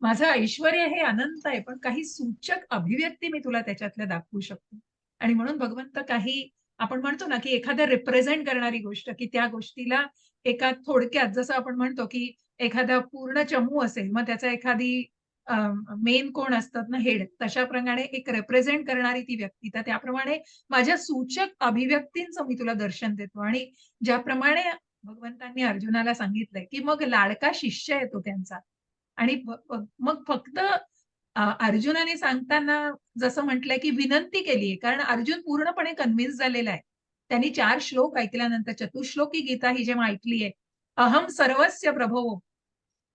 माझं ऐश्वर्य हे अनंत आहे, पण काही सूचक अभिव्यक्ती मी तुला त्याच्यातल्या दाखवू शकतो. आणि म्हणून भगवंत काही आपण म्हणतो ना, की एखादं रिप्रेझेंट करणारी गोष्ट, की त्या गोष्टीला एका थोडक्यात जसं आपण म्हणतो, की एखादा पूर्ण चमू असेल, मग त्याचा एखादी मेन कोण असतात ना हेड, तशाप्रमाणे एक रिप्रेझेंट करणारी ती व्यक्ती. तर त्याप्रमाणे माझ्या सूचक अभिव्यक्तींचं मी तुला दर्शन देतो आणि ज्याप्रमाणे भगवंतांनी अर्जुनाला सांगितलंय, की मग लाडका शिष्य आहे तो त्यांचा. आणि मग फक्त अर्जुनाने सांगताना जसं म्हटलंय, की विनंती केलीये. कारण अर्जुन पूर्णपणे कन्विन्स झालेला आहे. त्यांनी 4 श्लोक ऐकल्यानंतर चतुश्लोकी गीता ही जेव्हा ऐकली आहे, "अहं सर्वस्य प्रभवो."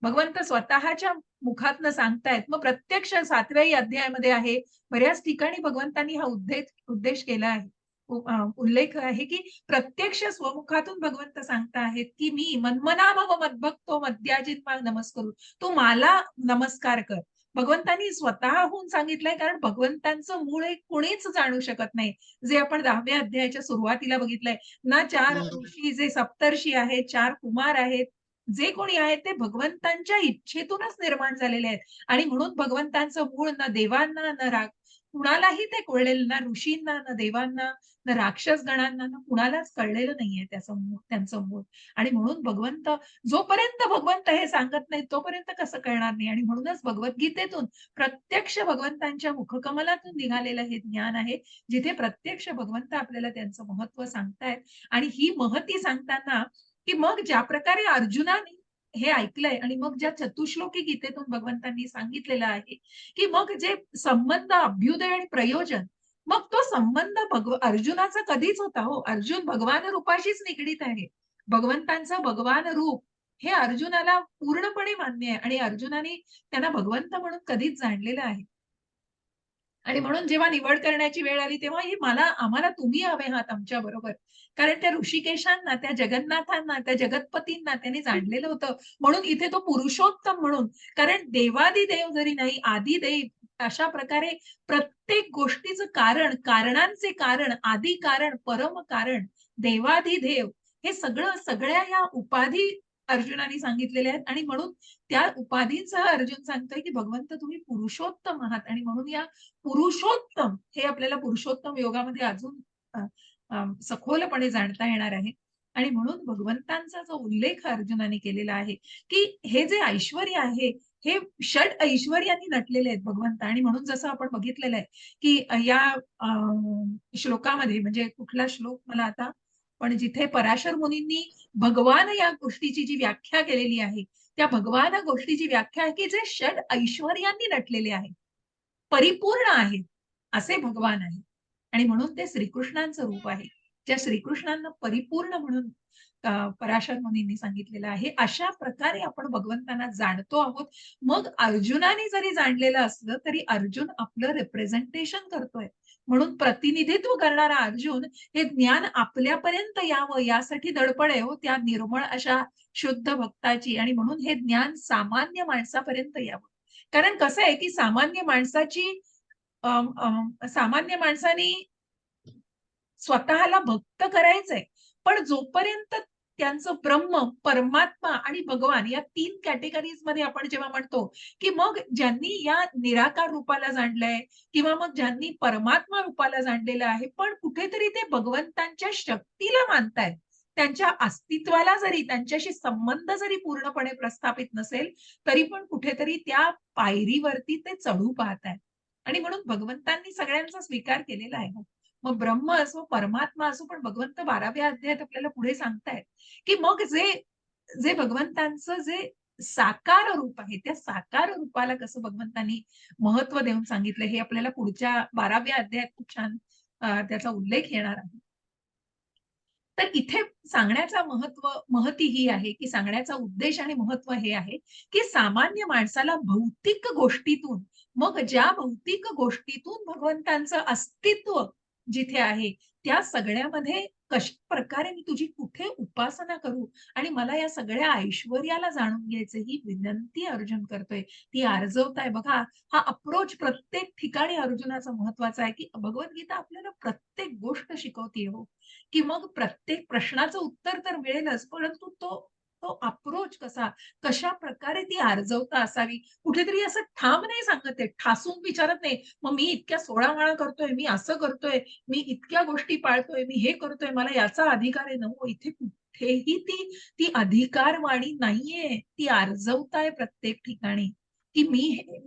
भगवंत स्वतःच्या मुखातनं सांगतायत. मग प्रत्यक्ष 7व्याही अध्यायामध्ये आहे. बऱ्याच ठिकाणी भगवंतांनी हा उद्देश केला आहे. उल्लेख आहे, की प्रत्यक्ष स्वमुखातून भगवंत सांगता आहेत, की "मी मन्मना भव मद्भक्तो मद्याजित मां नमस्करू." तू मला नमस्कार कर. भगवंतांनी स्वतःहून सांगितलंय कारण भगवंतांचं मूळ हे कुणीच जाणू शकत नाही. जे आपण 10व्या अध्यायाच्या सुरुवातीला बघितलंय ना 4 हं. ऋषी जे सप्तर्षी आहेत, 4 कुमार आहेत, जे कोणी आहेत ते भगवंतांच्या इच्छेतूनच निर्माण झालेले आहेत आणि म्हणून भगवंतांचं मूळ ना देवांना, कुणालाही ते कळलेलं ना ऋषींना, ना देवांना, ना राक्षस गणांना, ना कुणालाच कळलेलं नाहीये त्याचं मूळ त्यांचं मूळ आणि म्हणून जोपर्यंत भगवंत हे सांगत नाहीत, तोपर्यंत कसं कळणार नाही आणि म्हणूनच भगवद्गीतेतून प्रत्यक्ष भगवंतांच्या मुखकमलातून निघालेलं हे ज्ञान आहे, जिथे प्रत्यक्ष भगवंत आपल्याला त्यांचं महत्त्व सांगतायत आणि ही महती सांगताना की मग ज्या प्रकारे अर्जुनाने हे ऐकलंय आणि मग ज्या चतुश्लोकी गीतेतून भगवंतांनी सांगितलेलं आहे, की मग जे संबंध अभ्युदय आणि प्रयोजन, मग तो संबंध अर्जुनाचा कधीच होता हो. अर्जुन भगवान रूपाशीच निगडीत आहे. भगवंतांचं भगवान रूप हे अर्जुनाला पूर्णपणे मान्य आहे आणि अर्जुनाने त्यांना भगवंत म्हणून कधीच जाणलेलं आहे. आणि म्हणून जेव्हा निवड करण्याची वेळ आली, तेव्हा ही आम्हाला तुम्ही हवे आहात आमच्याबरोबर. कारण त्या ऋषिकेशांना, त्या जगन्नाथांना, त्या जगतपतींना त्यांनी जाणलेलं होतं. म्हणून इथे तो पुरुषोत्तम म्हणून. कारण देवादिदेव जरी नाही, आदिदेव अशा प्रकारे प्रत्येक गोष्टीचं कारण, कारणांचे कारण, आदी कारण, परम कारण, देवाधिदेव हे सगळं सगळ्या या उपाधी अर्जुनाने सांगितलेल्या आहेत आणि म्हणून त्या उपाधींसह अर्जुन सांगतोय, की भगवंत तुम्ही पुरुषोत्तम आहात आणि म्हणून या पुरुषोत्तम हे आपल्याला पुरुषोत्तम योगामध्ये अजून अ, सखोलपणे जाणता येणार आहे. आणि म्हणून भगवंतांचा जो उल्लेख अर्जुनाने केलेला आहे, की हे जे ऐश्वर्य आहे, हे षड ऐश्वर्याने नटलेले आहेत भगवंत आणि म्हणून जसं आपण बघितलेलं आहे, की या श्लोकामध्ये म्हणजे कुठला श्लोक मला आता पण जिथे पराशर मुनींनी भगवान या गोष्टीची जी व्याख्या केलेली आहे, त्या भगवान गोष्टीची व्याख्या आहे, की जे षड ऐश्वर्याने नटलेले आहे. परिपूर्ण आहेत, असे भगवान आहेत. आणि म्हणून ते श्रीकृष्णांचं रूप आहे. ज्या श्रीकृष्णांना परिपूर्ण म्हणून पराशर मुनींनी सांगितलेलं आहे. अशा प्रकारे आपण भगवंतांना जाणतो आहोत. मग अर्जुनाने जरी जाणलेलं असलं, तरी अर्जुन आपलं रिप्रेझेंटेशन करतोय. म्हणून प्रतिनिधित्व करणारा अर्जुन हे ज्ञान आपल्यापर्यंत यावं यासाठी धडपड आहे हो त्या निर्मळ अशा शुद्ध भक्ताची आणि म्हणून हे ज्ञान सामान्य माणसापर्यंत यावं. कारण कसं आहे, की सामान्य माणसाने स्वतःला भक्त करायचंय. पण जोपर्यंत त्यांचं ब्रह्म, परमात्मा आणि भगवान या 3 कॅटेगरीजमध्ये आपण जेव्हा म्हणतो, की मग ज्यांनी या निराकार रूपाला जाणलंय किंवा मग ज्यांनी परमात्मा रूपाला जाणलेलं आहे, पण कुठेतरी ते भगवंतांच्या शक्तीला मानतायत. त्यांच्या अस्तित्वाला जरी त्यांच्याशी संबंध जरी पूर्णपणे प्रस्थापित नसेल, तरी पण कुठेतरी त्या पायरीवरती ते चढू पाहतायत. आणि म्हणून भगवंतांनी सगळ्यांचा स्वीकार केलेला आहे. मग ब्रह्म असो, परमात्मा असो, पण भगवंत 12व्या अध्यायात आपल्याला पुढे सांगतायत, की मग जे जे भगवंतांचं जे साकार रूप आहे, त्या साकार रूपाला कसं भगवंतांनी महत्त्व देऊन सांगितलं, हे आपल्याला पुढच्या 12व्या अध्यायात खूप छान त्याचा उल्लेख येणार आहे. तर इथे महती ही आहे, की सांगण्याचा उद्देश आणि महत्त्व हे आहे, की सामान्य माणसाला भौतिक गोष्टीतून, मग ज्या भौतिक गोष्टीतून भगवंतांचं अस्तित्व जिथे आहे, त्या सगळ्यामध्ये कशाप्रकारे मी तुझी कुठे उपासना करू आणि मला या सगळ्या ऐश्वर्याला जाणून घ्यायचं ही विनंती अर्जुन करतोय. ती आर्जवताय बघा. हा अप्रोच प्रत्येक ठिकाणी अर्जुनाचा महत्वाचा आहे, की भगवद्गीता आपल्याला प्रत्येक गोष्ट शिकवतीये हो. की मग प्रत्येक प्रश्नाचं उत्तर तर मिळेलच, परंतु तो तो अप्रोच कसा, कशा प्रकारे ती आर्जवता असावी. कुठेतरी असं ठाम नाही सांगत आहे, ठासून विचारत नाही. मग मी इतक्या 16 माळा करतोय, मी असं करतोय, मी इतक्या गोष्टी पाळतोय, मी हे करतोय, मला याचा अधिकार आहे ना. हो, इथे कुठेही ती ती अधिकारवाणी नाहीये. ती आर्जवताय प्रत्येक ठिकाणी, की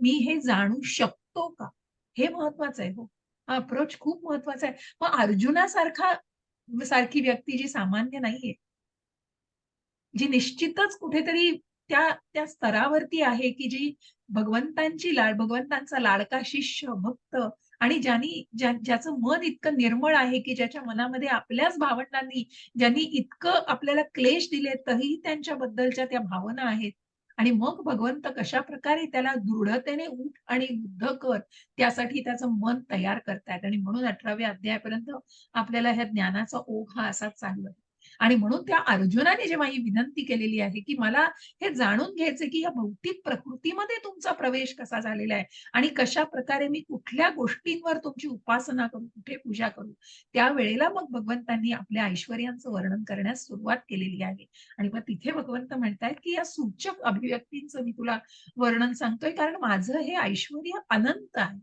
मी हे जाणू शकतो का? हे महत्वाचं आहे. हो. हा अप्रोच खूप महत्वाचा आहे. मग सारखी व्यक्ती जी सामान्य नाहीये, जी निश्चितच कुठेतरी त्या त्या स्तरावरती आहे, की जी भगवंतांचा लाडका शिष्य, भक्त आणि ज्याचं मन इतकं निर्मळ आहे, की ज्याच्या मनामध्ये आपल्याच भावंडांनी ज्यांनी इतकं आपल्याला क्लेश दिले, तरीही त्यांच्याबद्दलच्या त्या भावना आहेत. आणि मग भगवंत कशाप्रकारे त्याला दृढतेने उठ आणि युद्ध कर, त्यासाठी त्याचं मन तयार करतायत. आणि म्हणून 18व्या अध्यायापर्यंत आपल्याला ह्या ज्ञानाचा ओघ हा असाच चालू आहे. आणि म्हणून त्या अर्जुनाने जेव्हा ही विनंती केलेली आहे, की मला हे जाणून घ्यायचंय, की या भौतिक प्रकृतीमध्ये तुमचा प्रवेश कसा झालेला आहे आणि कशाप्रकारे मी कुठल्या गोष्टींवर तुमची उपासना करू, कुठे पूजा करू. त्यावेळेला मग भगवंतांनी आपल्या ऐश्वर्यांचं वर्णन करण्यास सुरुवात केलेली आहे. आणि मग तिथे भगवंत म्हणतायत, की या सूचक अभिव्यक्तींचं मी तुला वर्णन सांगतोय, कारण माझं हे ऐश्वर्य अनंत आहे.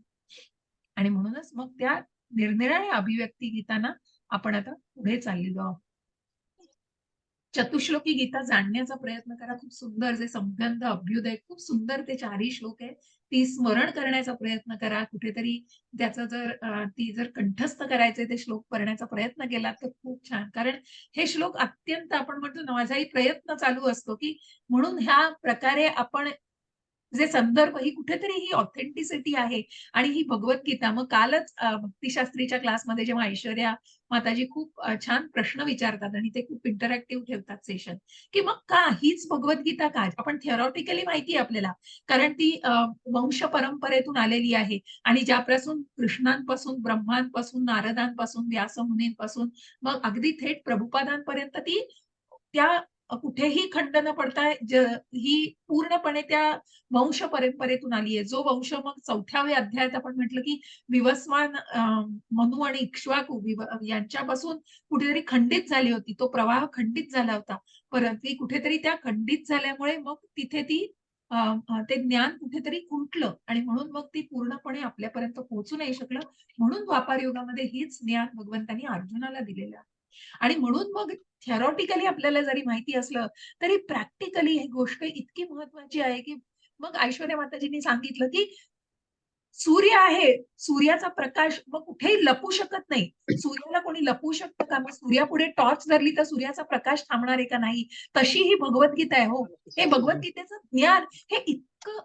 आणि म्हणूनच मग त्या निरनिराळ्या अभिव्यक्ती घेताना आपण आता पुढे चाललेलो आहोत. चतुश्लोकी गीता जाणण्याचा प्रयत्न करा. खूप सुंदर जे संबंध अभ्युदय खूप सुंदर ते 4ही श्लोक आहेत. ती स्मरण करण्याचा प्रयत्न करा. कुठेतरी त्याचं ती जर कंठस्थ करायचे ते श्लोक करण्याचा प्रयत्न केला तर खूप छान. कारण हे श्लोक अत्यंत आपण म्हणतो ना, माझाही प्रयत्न चालू असतो, की म्हणून ह्या प्रकारे आपण जे संदर्भ ही कुठेतरी ही ऑथेंटिसिटी आहे आणि ही भगवद्गीता. मग कालच भक्तिशास्त्रीच्या क्लासमध्ये जेव्हा ऐश्वर्या माताजी खूप छान प्रश्न विचारतात आणि ते खूप इंटरॅक्टिव्ह ठेवतात सेशन, की मग का हीच भगवद्गीता का? आपण थिअरॉटिकली माहिती आहे आपल्याला. कारण ती वंश परंपरेतून आलेली आहे आणि ज्यापासून कृष्णांपासून, ब्रह्मांपासून, नारदांपासून, व्यासमुनींपासून मग अगदी थेट प्रभुपादांपर्यंत ती त्या कुठेही खंड न पडता ही पूर्णपणे त्या वंश परंपरेतून आली आहे. जो वंश मग 4व्या अध्यायात आपण म्हटलं, की विवस्वान मनु आणि इक्ष्वाकू यांच्यापासून कुठेतरी खंडित झाली होती. तो प्रवाह खंडित झाला होता. परंतु कुठेतरी त्या खंडित झाल्यामुळे मग तिथे ती अ, ते ज्ञान कुठेतरी खुंटलं आणि म्हणून मग ती पूर्णपणे आपल्यापर्यंत पोहोचू नाही शकलं. म्हणून द्वापार युगामध्ये हीच ज्ञान भगवंतांनी अर्जुनाला दिलेलं आहे. आणि म्हणून मग थिअरॉटिकली आपल्याला जरी माहिती असलं, तरी प्रॅक्टिकली ही गोष्ट इतकी महत्वाची आहे, की मग ऐश्वर्या माताजींनी सांगितलं, की सूर्य आहे. सूर्याचा प्रकाश मग कुठेही लपू शकत नाही. सूर्याला कोणी लपवू शकतं का? मग सूर्यापुढे टॉर्च धरली तर सूर्याचा प्रकाश थांबणार आहे का? नाही. तशी ही भगवद्गीता आहे हो. हे भगवद्गीतेचं ज्ञान हे इतकं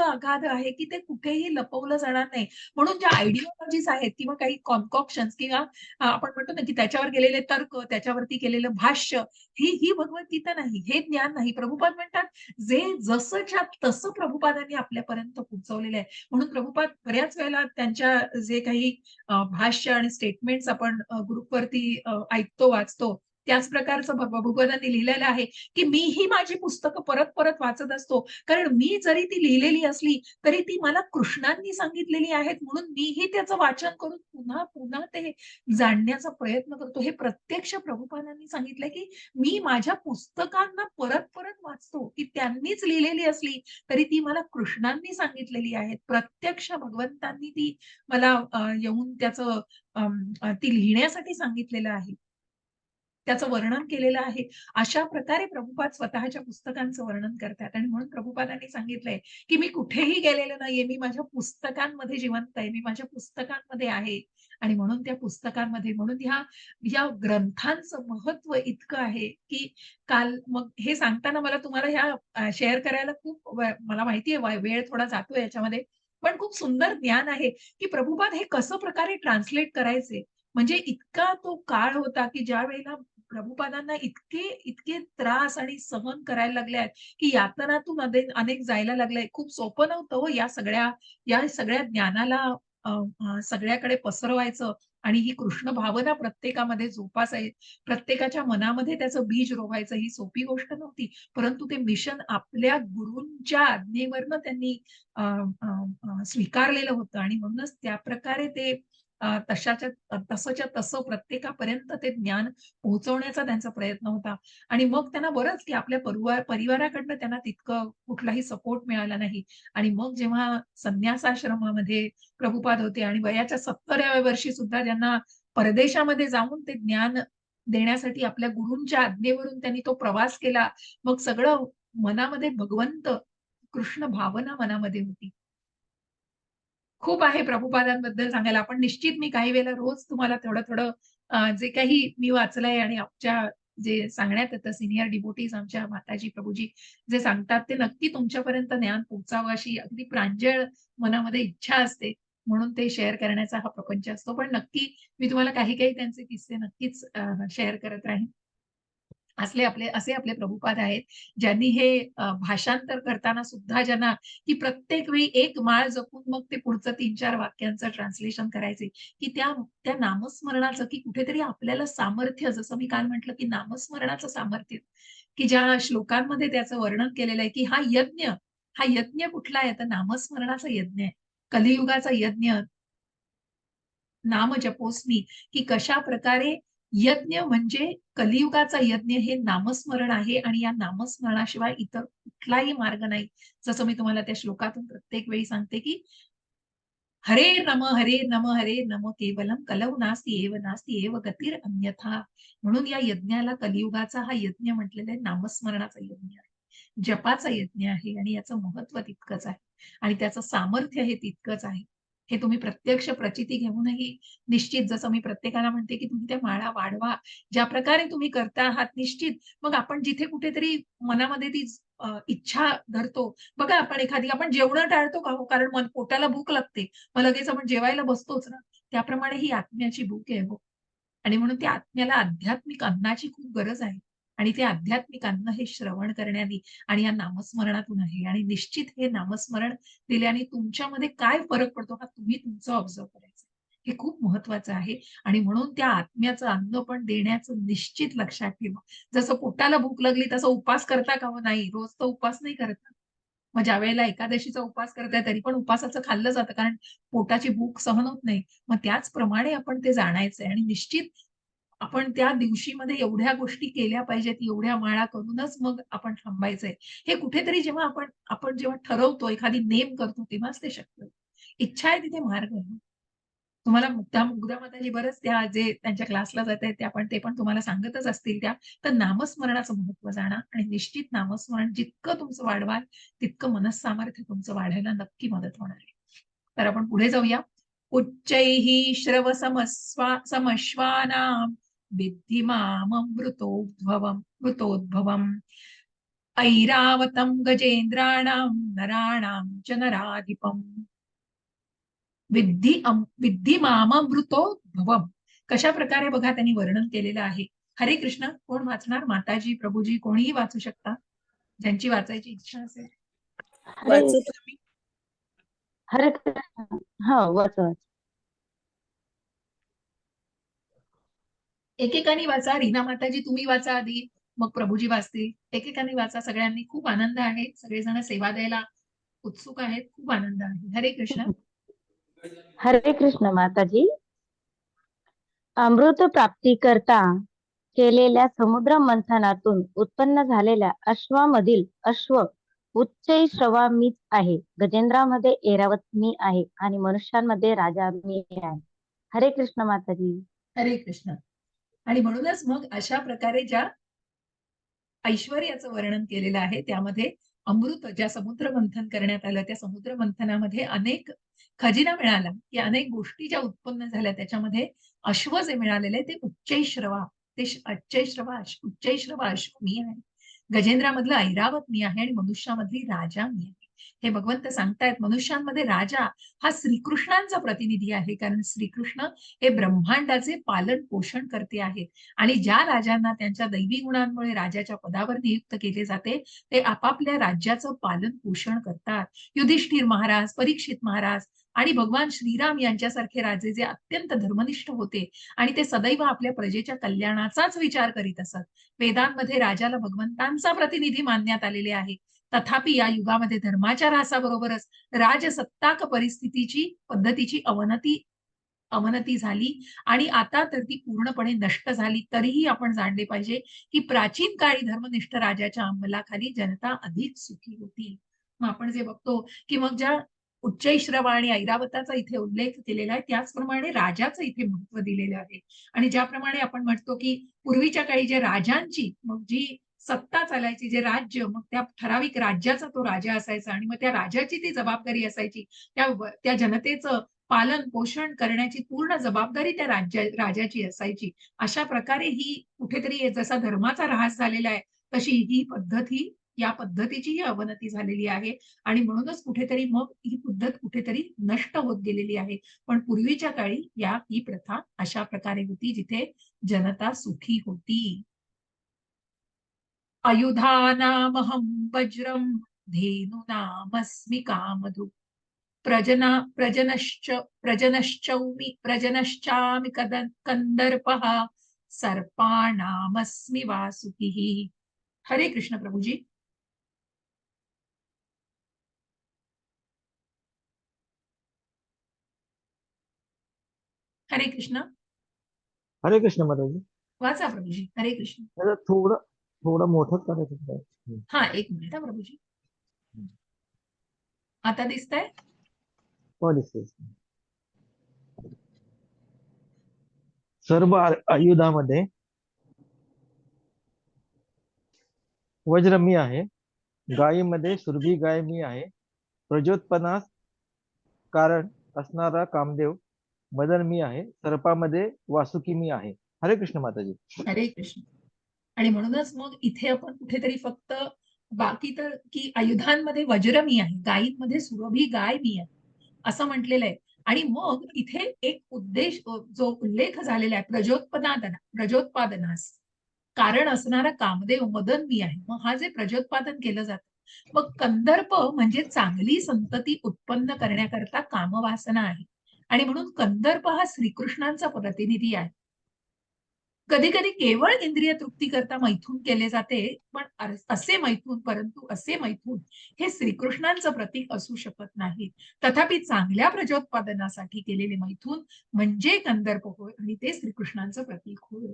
अगाध आहे, की ते कुठेही लपवलं जाणार नाही. म्हणून ज्या आयडिओलॉजीज आहेत किंवा काही कॉन्कॉक्शन्स किंवा आपण म्हणतो ना, की त्याच्यावर केलेले तर्क, त्याच्यावरती केलेलं भाष्य, ही भगवद्गीता नाही. हे ज्ञान नाही. प्रभुपाद म्हणतात, जे जसंच्या तसं प्रभुपादांनी आपल्यापर्यंत पोहोचवलेलं आहे. म्हणून प्रभुपाद बऱ्याच वेळेला त्यांच्या जे काही भाष्य आणि स्टेटमेंट्स आपण ग्रुपवरती ऐकतो, वाचतो. त्याच प्रकारचं प्रभुपादांनी लिहिलेलं आहे, की मीही माझी पुस्तकं परत-परत वाचत असतो. कारण मी जरी ती लिहिलेली असली, तरी ती मला कृष्णांनी सांगितलेली आहेत. म्हणून मीही त्याचं वाचन करून पुन्हा-पुन्हा ते जाणण्याचा प्रयत्न करतो. हे प्रत्यक्ष प्रभुपादांनी सांगितलंय, की मी माझ्या पुस्तकांना परत-परत वाचतो, की त्यांनीच लिहिलेली असली, तरी ती मला कृष्णांनी सांगितलेली आहेत. प्रत्यक्ष भगवंतांनी ती मला येऊन ती लिहिण्यासाठी सांगितलेलं आहे. त्याचं वर्णन केलेलं आहे. अशा प्रकारे प्रभुपाद स्वतःच्या पुस्तकांचं वर्णन करतात आणि म्हणून प्रभुपादांनी सांगितलंय, की मी कुठेही गेलेलो नाहीये. मी माझ्या पुस्तकांमध्ये जिवंत आहे. मी माझ्या पुस्तकांमध्ये आहे आणि म्हणून त्या पुस्तकांमध्ये म्हणून ह्या ग्रंथांचं महत्व इतकं आहे, की काल मग हे सांगताना मला तुम्हाला शेअर करायला खूप मला माहिती आहे वेळ थोडा जातोय याच्यामध्ये. पण खूप सुंदर ज्ञान आहे, की प्रभुपाद हे कसं प्रकारे ट्रान्सलेट करायचे. म्हणजे इतका तो काळ होता, की ज्यावेळेला प्रभुपादांना इतके इतके त्रास आणि सहन करायला लागले आहेत, की यातनातून अनेक जायला लागलंय. खूप सोपं नव्हतं हो या सगळ्या ज्ञानाला अ, सगळ्याकडे पसरवायचं आणि ही कृष्ण भावना प्रत्येकामध्ये प्रत्येकाच्या मनामध्ये त्याचं बीज रोवायचं ही सोपी गोष्ट नव्हती. परंतु ते मिशन आपल्या गुरूंच्या आज्ञेवरनं त्यांनी स्वीकारलेलं होतं आणि म्हणूनच त्याप्रकारे ते तसंच्या तसं प्रत्येकापर्यंत ते ज्ञान पोहोचवण्याचा त्यांचा प्रयत्न होता. आणि मग त्यांना बरंच की आपल्या परिवाराकडनं त्यांना तितकं कुठलाही सपोर्ट मिळाला नाही. आणि मग जेव्हा संन्यासाश्रमामध्ये प्रभुपाद होते आणि वयाच्या 70व्या वर्षी सुद्धा त्यांना परदेशामध्ये जाऊन ते ज्ञान देण्यासाठी आपल्या गुरूंच्या आज्ञेवरून त्यांनी तो प्रवास केला. मग सगळं मनामध्ये भगवंत, कृष्ण भावना मनामध्ये होती. खूप आहे प्रभुपादांबद्दल सांगायला. आपण निश्चित मी काही वेळेला रोज तुम्हाला थोडं-थोडं जे काही मी वाचलंय आणि आमच्या जे सांगण्यात येतं सीनियर डिव्होटीज आमच्या माताजी, प्रभूजी जे सांगतात ते नक्की तुमच्यापर्यंत ज्ञान पोहोचावं अशी अगदी प्रांजळ मनामध्ये इच्छा असते. म्हणून ते शेअर करण्याचा हा प्रपंच असतो. पण नक्की मी तुम्हाला काही-काही त्यांचे किस्से नक्कीच शेअर करत राहीन. असे आपले प्रभुपाद आहेत, ज्यांनी हे भाषांतर करताना सुद्धा ज्यांना की प्रत्येक वेळी एक माळ जपून मग ते पुढचं 3-4 वाक्यांचं ट्रान्सलेशन करायचे, की त्या त्या नामस्मरणाचं की कुठेतरी आपल्याला सामर्थ्य जसं मी काल म्हटलं, की नामस्मरणाचं सामर्थ्य, की ज्या श्लोकांमध्ये त्याचं वर्णन केलेलं आहे, की हा यज्ञ कुठला आहे? तर नामस्मरणाचा यज्ञ आहे. कलियुगाचा यज्ञ नाम जपोस्मी, की कशाप्रकारे यज्ञ म्हणजे कलियुगाचा यज्ञ हे नामस्मरण आहे आणि या नामस्मरणाशिवाय इतर कुठलाही मार्ग नाही. जसं मी तुम्हाला त्या श्लोकातून प्रत्येक वेळी सांगते, की हरे हरे हरे नम केवलम कलौ नास्ति एव गतिर अन्यथा. म्हणून या यज्ञाला कलियुगाचा हा यज्ञ म्हटलेला आहे, नामस्मरणाचा यज्ञ आहे. जपाचा यज्ञ आहे आणि याचं महत्व तितकंच आहे आणि त्याचं सामर्थ्य हे तितकंच आहे. हे तुम्ही प्रत्यक्ष प्रचिती घेऊनही निश्चित जसं मी प्रत्येकाला म्हणते, की तुम्ही त्या माळा वाढवा. ज्या प्रकारे तुम्ही करता आहात निश्चित मग आपण जिथे कुठेतरी मनामध्ये ती इच्छा धरतो. बघा आपण जेवणं टाळतो का हो? कारण पोटाला भूक लागते. मग लगेच आपण जेवायला बसतोच ना. त्याप्रमाणे ही आत्म्याची भूक आहे हो. आणि म्हणून त्या आत्म्याला आध्यात्मिक अन्नाची खूप गरज आहे. आणि ते आध्यात्मिक अन्न हे श्रवण करण्याने आणि या नामस्मरणातून आहे. आणि निश्चित हे नामस्मरण दिल्याने तुमच्यामध्ये काय फरक पडतो हा तुम्ही तुमचं ऑब्झर्व्ह करायचं. हे खूप महत्वाचं आहे आणि म्हणून त्या आत्म्याचं अन्न पण देण्याचं निश्चित लक्षात ठेवा. जसं पोटाला भूक लागली तसा उपवास करता का हो? नाही. रोज तर उपवास नाही करत ना. मग ज्यावेळेला एकादशीचा उपवास करताय तरी पण उपवासाचं खाल्लं जातं कारण पोटाची भूक सहन होत नाही. मग त्याचप्रमाणे आपण ते जाणायचंय आणि निश्चित आपण त्या दिवशीमध्ये एवढ्या गोष्टी केल्या पाहिजेत, एवढ्या माळा करूनच मग आपण थांबायचंय. हे कुठेतरी जेव्हा आपण जेव्हा ठरवतो, एखादी नेम करतो तेव्हाच ते शक्य होतं. इच्छा आहे तिथे मार्ग आहे. तुम्हाला मुग्धा माताजी बरंच त्या जे त्यांच्या क्लासला जातायत ते पण तुम्हाला सांगतच असतील त्या. तर नामस्मरणाचं महत्त्व जाणा आणि निश्चित नामस्मरण जितकं तुमचं वाढवाल, तितकं मनःसामर्थ्य तुमचं वाढायला नक्की मदत होणार आहे. तर आपण पुढे जाऊया. उच्चैः समश्वानां विद्धि मृतोद्भवम् ऐरावतं गजेंद्राणां नराणां च नराधिपम् विद्धी माममृतो भवम. कशा प्रकारे बघा त्यांनी वर्णन केलेलं आहे. हरे कृष्ण. कोण वाचणार? माताजी, प्रभूजी कोणीही वाचू शकता. ज्यांची वाचायची इच्छा असेल. हरे वाचू का मी? हरे कृष्ण. हो वाच वाच. एकेकाने वाचा. रीना माताजी तुम्ही वाचा आधी, मग प्रभूजी वाचतील. एकेकाने वाचा. सगळ्यांनी खूप आनंद आहे. सगळेजण सेवा द्यायला उत्सुक आहेत. खूप आनंद आहे. हरे कृष्ण. हरे कृष्ण माताजी. अमृत प्राप्ती करता केलेल्या समुद्र मंथनातून उत्पन्न झालेल्या अश्वामधील अश्व उच्चैःश्रवा मीच आहे. गजेंद्रामध्ये ऐरावत मी आहे आणि मनुष्यांमध्ये राजा मी आहे. हरे कृष्ण माताजी. हरे कृष्ण. आणि म्हणूनच मग अशा प्रकारे ज्या ऐश्वर्याचं वर्णन केलेलं आहे त्यामध्ये अमृत ज्या समुद्र मंथन करण्यात आलं त्या समुद्र मंथनामध्ये अनेक खजिना मिळाला की अनेक गोष्टी ज्या उत्पन्न झाल्या त्याच्यामध्ये अश्व जे मिळालेले ते उच्चैश्रवा उच्चैश्रवा अश्व मी आहे. गजेंद्रामधलं ऐरावत मी आहे आणि मनुष्यामधली राजा मी आहे. हे भगवंत सांगतायत मनुष्यांमध्ये राजा हा श्रीकृष्णांचा प्रतिनिधी आहे कारण श्रीकृष्ण हे ब्रह्मांडाचे पालन पोषण करते आहेत. आणि ज्या राजांना त्यांच्या दैवी गुणांमुळे राजाच्या पदावर नियुक्त केले जाते ते आपापल्या राज्याचं पालन पोषण करतात. युधिष्ठिर महाराज, परीक्षित महाराज आणि भगवान श्रीराम यांच्यासारखे राजे जे अत्यंत धर्मनिष्ठ होते आणि ते सदैव आपल्या प्रजेच्या कल्याणाचाच विचार करीत असत. वेदांमध्ये राजाला भगवंतांचा प्रतिनिधी मानण्यात आलेले आहे. तथापि या युगामध्ये धर्माच्या ऱ्हासाबरोबरच राजसत्ताक पद्धतीची अवनती अवनती झाली आणि आता तर ती पूर्णपणे नष्ट झाली. तरीही आपण जाणले पाहिजे की प्राचीन काळी धर्मनिष्ठ राजाच्या अंमलाखाली जनता अधिक सुखी होती. मग आपण जे बघतो की मग ज्या उच्चैःश्रवा आणि ऐरावताचा इथे उल्लेख केलेला आहे त्याचप्रमाणे राजाचं इथे महत्व दिलेलं आहे. आणि ज्याप्रमाणे आपण म्हणतो की पूर्वीच्या काळी जे राजांची मग जी सत्ता चालायची, जे राज्य, मग त्या ठराविक राज्याचा तो राजा असायचा आणि मग त्या राजाची ती जबाबदारी असायची. त्या जनतेचं पालन पोषण करण्याची पूर्ण जबाबदारी त्या राजाची असायची. अशा प्रकारे ही कुठेतरी जसा धर्माचा ऱ्हास झालेला आहे, तशी ही पद्धत ही या पद्धतीची ही अवनती झालेली आहे आणि म्हणूनच कुठेतरी मग ही पद्धत कुठेतरी नष्ट होत गेलेली आहे. पण पूर्वीच्या काळी ही प्रथा अशा प्रकारे होती जिथे जनता सुखी होती. आयुधानामहं वज्रं धेनूनामस्मि कामधुक् प्रजनश्चामि कंदर्पः सर्पाणामस्मि वासुकिः. हरे कृष्ण प्रभुजी. हरे कृष्ण. हरे कृष्ण माताजी. वाचा प्रभुजी. हरे कृष्ण. जरा थोडं थोडं मोठं करायचं होतं. हा, एक मिनिट हा प्रभुजी. आता दिसतंय? हो, दिसतंय. सर्व आयुधामध्ये वज्र मी आहे, गायीमध्ये सुरभी गाय मी आहे, प्रजोत्पन्नास कारण असणारा कामदेव मदन मी आहे, सर्पामध्ये वासुकी मी आहे. हरे कृष्ण माताजी. हरे कृष्ण. आणि म्हणूनच मग इथे आपण कुठेतरी फक्त बाकी तर की आयुधांमध्ये वज्र मी आहे, गायींमध्ये सुरभी गाय मी आहे असं म्हटलेलं आहे. आणि मग इथे एक उद्देश जो उल्लेख झालेला आहे प्रजोत्पादनास कारण असणारा कामदेव मदन मी आहे. मग हा जे प्रजोत्पादन केलं जातं, मग कंदर्प म्हणजे चांगली संतती उत्पन्न करण्याकरता कामवासना आहे आणि म्हणून कंदर्प हा श्रीकृष्णांचा प्रतिनिधी आहे. कधी कधी केवळ इंद्रिय तृप्ती करता मैथून केले जाते, पण परंतु असे मैथून हे श्रीकृष्णांचं प्रतीक असू शकत नाही. तथापि चांगल्या प्रजोत्पादनासाठी केलेले मैथून म्हणजे कंदर्प होय आणि ते श्रीकृष्णांचं प्रतीक होय.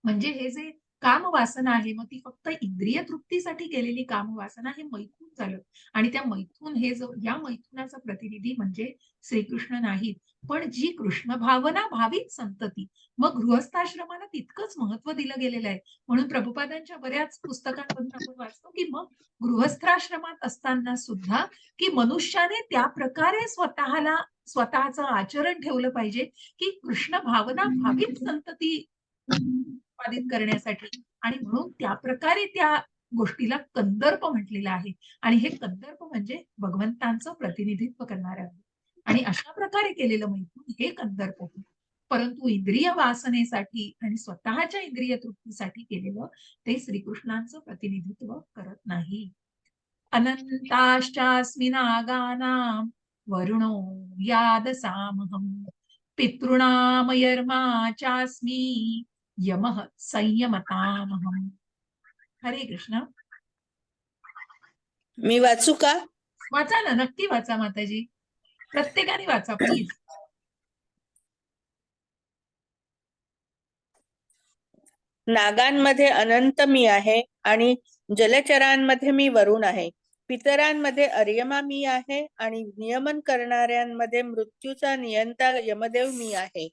म्हणजे हे जे कामवासना आहे, मग ती फक्त इंद्रिय तृप्तीसाठी केलेली कामवासना हे मैथून झालं आणि त्या मैथून हे जो या मैथुनाचा प्रतिनिधी म्हणजे श्रीकृष्ण नाहीत, पण जी कृष्ण भावना भावित संतती. मग गृहस्थाश्रमाला तितकंच महत्व दिलं गेलेलं आहे. म्हणून प्रभुपादांच्या बऱ्याच पुस्तकांमधून आपण वाचतो की मग गृहस्थाश्रमात असताना सुद्धा की मनुष्याने त्या प्रकारे स्वतःचं आचरण ठेवलं पाहिजे की कृष्ण भावना भावित संतती उत्पादित करण्यासाठी आणि म्हणून त्या प्रकारे त्या गोष्टीला कंदर्प म्हटलेलं आहे आणि हे कंदर्प म्हणजे भगवंतांचं प्रतिनिधित्व करणारे आहे आणि अशा प्रकारे केलेलं मैथून हे कंदर्प होतं. परंतु इंद्रिय वासनेसाठी आणि स्वतःच्या इंद्रिय तृप्तीसाठी केलेलं ते श्रीकृष्णांचं प्रतिनिधित्व करत नाही. अनंताश्चास्मि नागानां वरुणो यादसामहं पितॄणामयर्मा चास्मि यमः संयमतामहं. हरे कृष्ण. मी वाचू का? वाचा ना, नक्की वाचा माताजी. प्रत्येकाने वाचा प्लीज. नागांमध्ये अनंत मी आहे आणि जलचरांमध्ये मी वरुण आहे. पितरांमध्ये अर्यमा मी आहे आणि नियमन करणाऱ्यांमध्ये मृत्यूचा नियंता यमदेव मी आहे.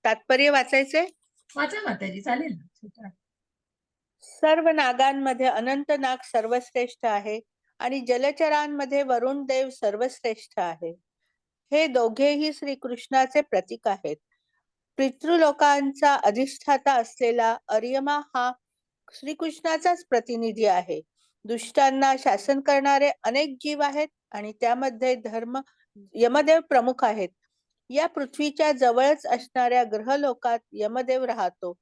तात्पर्य वाचायचे? वाचा माताजी, चालेल ना. सर्व नागांमध्ये अनंत नाग सर्वश्रेष्ठ आहे आणि जलचरांमध्ये वरुण देव सर्वश्रेष्ठ आहे. हे दोघेही श्रीकृष्णाचे प्रतीक आहेत. पितृलोकांचा अधिष्ठाता असलेला अर्यमा हा श्रीकृष्णाचाच प्रतिनिधी आहे. दुष्टांना शासन करणारे अनेक जीव आहेत आणि त्यामध्ये यमदेव प्रमुख आहेत. या पृथ्वीच्या जवळच असणाऱ्या ग्रहलोकात यमदेव राहतो.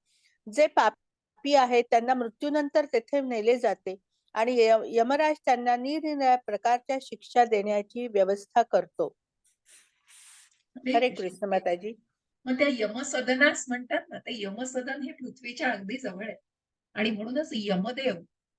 जे पापी आहेत त्यांना मृत्यूनंतर तेथे नेले जाते आणि यमराज त्यांना निरनिराळ्या प्रकारच्या शिक्षा देण्याची व्यवस्था करतो. हरे कृष्ण माताजी. मग त्या यमसदनास म्हणतात ना, ते यमसदन हे पृथ्वीच्या अगदी जवळ आहे आणि म्हणूनच यमदेव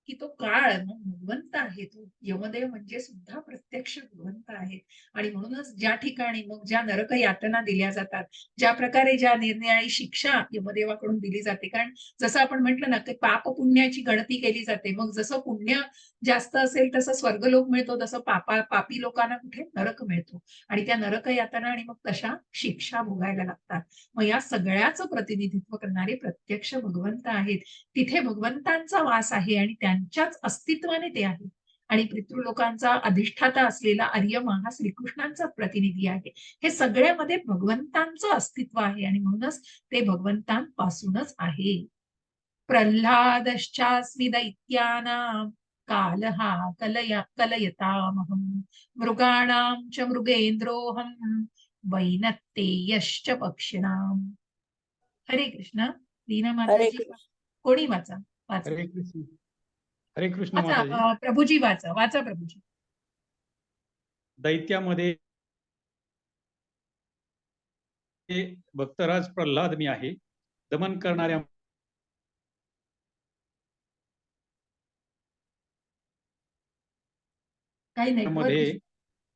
की तो काळ भगवंत आहे. तो यमदेव म्हणजे सुद्धा प्रत्यक्ष भगवंत आहे. आणि म्हणूनच ज्या ठिकाणी मग ज्या नरक यातना दिल्या जातात, ज्या प्रकारे ज्या निरनिराळी शिक्षा यमदेवाकडून दिली जाते, कारण जसं आपण म्हटलं ना, की पाप पुण्याची गणती केली जाते. मग जसं पुण्य जास्त असेल तसं स्वर्गलोक मिळतो, तसं पापी लोकांना कुठे नरक मिळतो. आणि त्या नरक यातना आणि मग तशा शिक्षा भोगायला लागतात. मग या सगळ्याचं प्रतिनिधित्व करणारे प्रत्यक्ष भगवंत आहेत. तिथे भगवंतांचा वास आहे आणि त्यांच्याच अस्तित्वाने ते आहे. आणि पितृलोकांचा अधिष्ठाता असलेला आर्यमा हा श्रीकृष्णांचा प्रतिनिधी आहे. हे सगळ्यामध्ये भगवंतांचं अस्तित्व आहे आणि म्हणूनच ते भगवंतांपासूनच आहे. प्रल्हादश्चास्मि दैत्यानां कालहा कलयतामहं मृगाणां च मृगेन्द्रोऽहं वैनत्तेयश्च पक्षिणाम्. हरे कृष्ण. लीना हरे माताजी कृष्ण. कोणी वाचा वाचा हरे कृष्ण. हरे कृष्ण वाचा माताजी. प्रभूजी वाचा वाचा प्रभूजी. दैत्यामध्ये भक्तराज प्रल्हाद मी आहे. दमन करणाऱ्या काही नेटवर्क मध्ये इश्यू.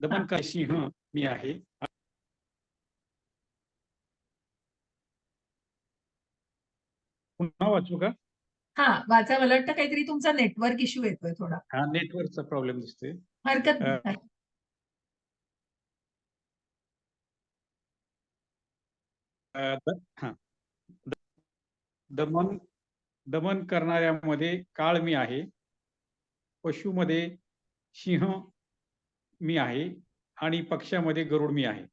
दमन का सिंह मी आहे. पुन्हा वाचू का? हा वाचा. मला वाटतं काहीतरी तुमचा नेटवर्क इश्यू येतोय थोडा. हा नेटवर्कचा प्रॉब्लेम दिसतोय. हरकत नाही. हा दमन दमन करणाऱ्यामध्ये काळ मी आहे. पशुमध्ये सिंह मी आहे आणि पक्ष्यामध्ये गरुड मी आहे.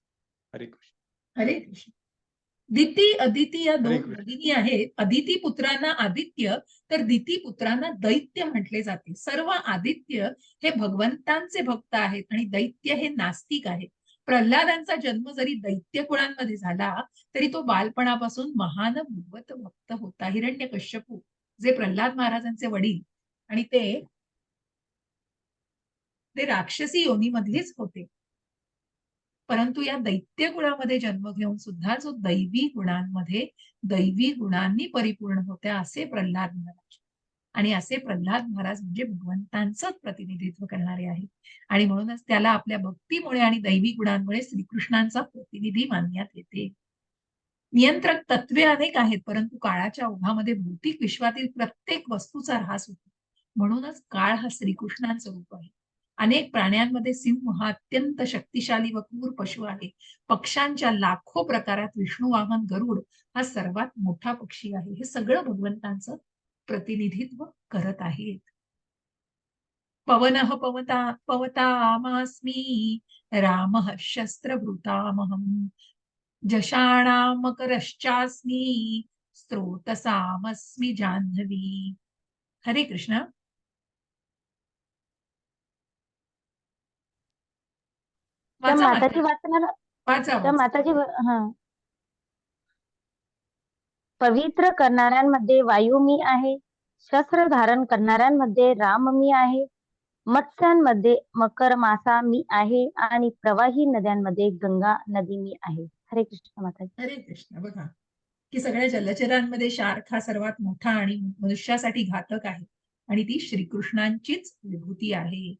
हरे कृष्ण. हरे कृष्ण. दिती अदिती या हरे दोन कृष्ण. भगिनी आहेत. अदिती पुत्रांना आदित्य तर दिती पुत्रांना दैत्य म्हटले जाते. सर्व आदित्य हे भगवंतांचे भक्त आहेत आणि दैत्य हे नास्तिक आहेत. प्रल्हादांचा जन्म जरी दैत्य कुळांमध्ये झाला तरी तो बालपणापासून महान भगवत भक्त होता. हिरण्यकश्यपू जे प्रल्हाद महाराजांचे वडील आणि ते राक्षसी योनीमधलेच होते. परंतु या दैत्य कुळामध्ये जन्म घेऊन सुद्धा जो दैवी गुणांनी परिपूर्ण होत्या असे प्रल्हाद महाराज. आणि असे प्रल्हाद महाराज म्हणजे भगवंतांचंच प्रतिनिधित्व करणारे आहेत. आणि म्हणूनच त्याला आपल्या भक्तीमुळे आणि दैवी गुणांमुळे श्रीकृष्णांचा प्रतिनिधी मानण्यात येते. नियंत्रक तत्वे अनेक आहेत, परंतु काळाच्या ओघामध्ये भौतिक विश्वातील प्रत्येक वस्तूचा ऱ्हास होतो. म्हणूनच काळ हा श्रीकृष्णांचं रूप आहे. अनेक प्राण्यांमध्ये सिंह हा अत्यंत शक्तिशाली व क्रूर पशु आहे. पक्ष्यांच्या लाखो प्रकारात विष्णुवाहन गरुड हा सर्वात मोठा पक्षी आहे. हे सगळं भगवंतांचं प्रतिनिधित्व करत आहेत. पवनः पवतामास्मि रामः शस्त्रभृतामहम् जषाणां मकरश्चास्मि स्रोतसामस्मि जाह्नवी. हरे कृष्ण. त्या वाचा माताजी वाचणार वाचा त्या वाचा. माताजी हा पवित्र करणाऱ्यांमध्ये वायू मी आहे. शस्त्र धारण करणाऱ्यांमध्ये राम मी आहे. मत्स्यांमध्ये मकर मासा मी आहे आणि प्रवाही नद्यांमध्ये गंगा नदी मी आहे. हरे कृष्ण माताजी. हरे कृष्ण. बघा की सगळ्या जलचरांमध्ये शार्क हा सर्वात मोठा आणि मनुष्यासाठी घातक आहे आणि ती श्रीकृष्णांचीच विभूती आहे.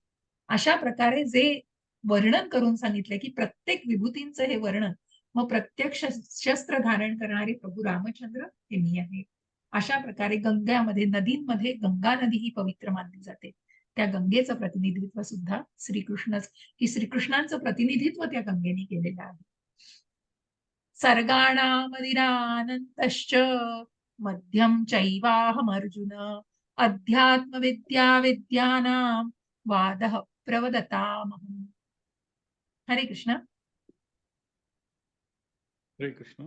अशा प्रकारे जे वर्णन करून सांगितलंय की प्रत्येक विभूतींचं हे वर्णन, मग प्रत्यक्ष शस्त्र धारण करणारे प्रभू रामचंद्र हे मी आहे. अशा प्रकारे गंगामध्ये नदींमध्ये गंगा नदी ही पवित्र मानली जाते. त्या गंगेचं प्रतिनिधित्व सुद्धा श्रीकृष्णांचं प्रतिनिधित्व त्या गंगेने केलेलं आहे. सर्गाणामदिरानन्तश्च मध्यं चैवाहमर्जुन अध्यात्मविद्यानां वादः प्रवदतामहम्. हरे कृष्ण. हरे कृष्ण.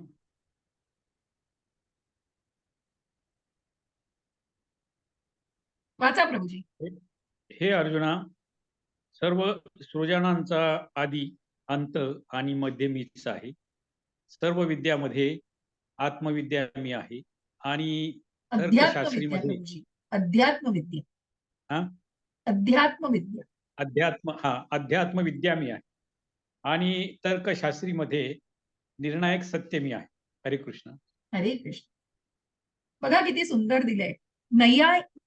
वाचा प्रभूजी. हे अर्जुना, सर्व सृजनांचा आदी अंत आणि मध्य मीच आहे. सर्व विद्यामध्ये आत्मविद्या मी आहे आणि अध्यात्मविद्या तर्कशास्त्रीमध्ये प्रभूजी. अध्यात्मविद्या. हा अध्यात्मविद्या. अध्यात्म विद्या मी आहे आणि तर्कशास्त्रीमध्ये निर्णायक सत्य मी आहे. हरे कृष्ण. हरे कृष्ण. बघा किती सुंदर दिलंय.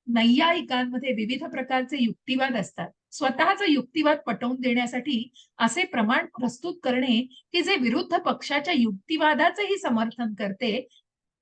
नैयायिकांमध्ये विविध प्रकारचे युक्तिवाद असतात. स्वतःचा युक्तिवाद पटवून देण्यासाठी असे प्रमाण प्रस्तुत करणे की जे विरुद्ध पक्षाच्या युक्तिवादाचेही समर्थन करते,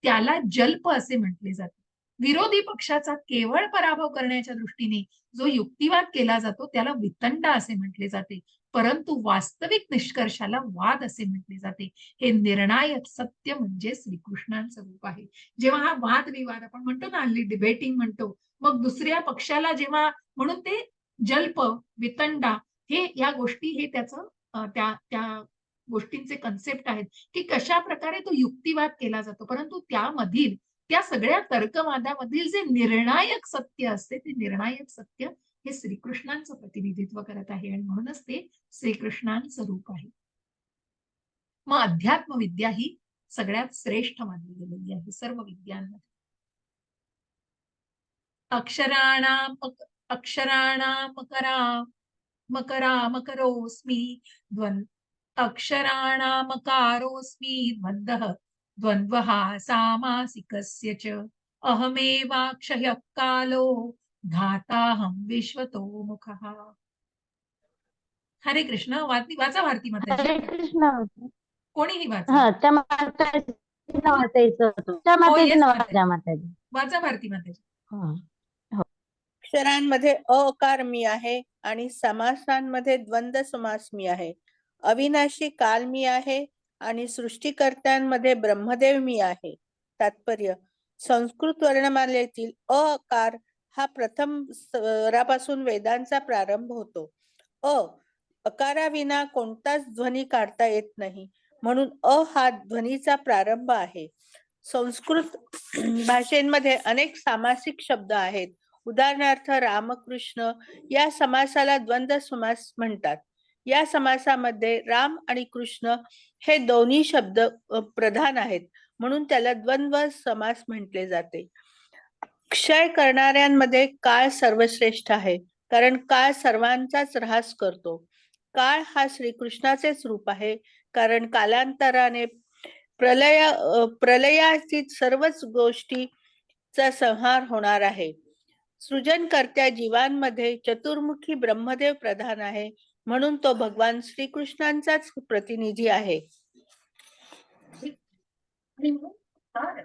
त्याला जल्प असे म्हटले जाते. विरोधी पक्षाचा केवळ पराभव करण्याच्या दृष्टीने जो युक्तिवाद केला जातो त्याला वितंडा असे म्हटले जाते. परंतु वास्तविक निष्कर्षाला वाद असे म्हटले जाते. हे निर्णायक सत्य म्हणजे श्रीकृष्णांचं रूप आहे. जेव्हा हा वादविवाद आपण म्हणतो ना, हल्ली डिबेटिंग म्हणतो, मग दुसऱ्या पक्षाला जेव्हा म्हणून ते जल्प, वितंडा हे या गोष्टी हे त्याचं त्या त्या गोष्टींचे कन्सेप्ट आहेत की कशा प्रकारे तो युक्तिवाद केला जातो. परंतु त्यामधील त्या सगळ्या तर्कवादामधील जे निर्णायक सत्य असते ते निर्णायक सत्य हे श्रीकृष्णांचं प्रतिनिधित्व करत आहे आणि म्हणूनच ते श्रीकृष्णांचं रूप आहे. मग अध्यात्म विद्या ही सगळ्यात श्रेष्ठ मानली गेलेली आहे सर्व विद्यांमध्ये. अक्षराणाम मकरोस्मी अक्षराणामकारोस्मी द्वन्द्वः सामासिकस्य च अहमेवाक्षयः कालो धाताहं विश्वतो मुखः. हरे कृष्ण. वाचा भारती माताजी. हरे कृष्ण. कोणीही वाचा. हा, त्या माताजीचं वाचायचं होतं. त्या माताजीचं yes, वाचा माताजी. वाचा भारती माताजी. हा. अक्षरांमध्ये अकार मी आहे आणि समासांमध्ये द्वंद्व समास मी आहे. अविनाशी काल मी आहे आणि सृष्टीकर्त्यांमध्ये ब्रह्मदेव मी आहे. तात्पर्य: संस्कृत वर्णमालेतील अकार हा प्रथम स्वरापासून वेदांचा प्रारंभ होतो. अकाराविना कोणताच ध्वनी काढता येत नाही, म्हणून हा ध्वनीचा प्रारंभ आहे. संस्कृत भाषेमध्ये अनेक सामासिक शब्द आहेत. उदाहरणार्थ रामकृष्ण या समासाला द्वंद्व समास म्हणतात. या समासामध्ये राम आणि कृष्ण हे दोन्ही शब्द प्रधान आहेत, म्हणून त्याला द्वंद्व समास म्हटले जाते. क्षय करणाऱ्यांमध्ये काळ सर्वश्रेष्ठ आहे, कारण काळ सर्वांचाच ऱ्हास करतो. काळ हा श्रीकृष्णाचेच रूप आहे, कारण कालांतराने प्रलयाची सर्वच गोष्टीचा संहार होणार आहे. सृजनकर्त्या जीवांमध्ये चतुर्मुखी ब्रह्मदेव प्रधान आहे, म्हणून तो भगवान श्रीकृष्णांचाच प्रतिनिधी आहे. आणि म्हणून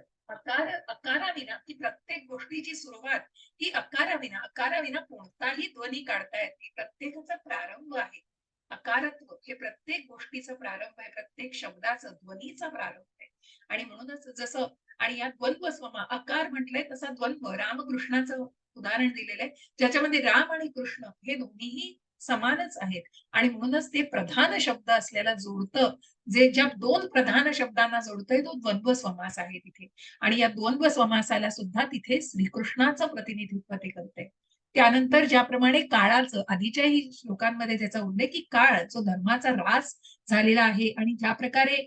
अकाराविना की प्रत्येक गोष्टीची सुरुवात ही अकाराविना कोणताही ध्वनी काढता येत नाही. प्रत्येकाचा प्रारंभ आहे. अकारत्व हे प्रत्येक गोष्टीचा प्रारंभ आहे, प्रत्येक शब्दाचा ध्वनीचा प्रारंभ आहे. आणि म्हणूनच जसं आणि या द्वंद्व स्वमा अकार म्हटलंय तसा द्वंद्व रामकृष्णाचं उदाहरण दिलेलं आहे, ज्याच्यामध्ये राम आणि कृष्ण हे दोन्हीही समानच आहेत आणि म्हणूनच ते प्रधान शब्द असलेला जोडतं. ज्या दोन प्रधान शब्दांना जोडतंय तो द्वंद्व समास आहे तिथे. आणि या द्वंद्व समासाला सुद्धा तिथे श्रीकृष्णाचं प्रतिनिधित्व ते करते. त्यानंतर ज्याप्रमाणे काळाचं आधीच्याही श्लोकांमध्ये त्याचा उल्लेख की काळ जो धर्माचा ऱ्हास झालेला आहे आणि ज्या प्रकारे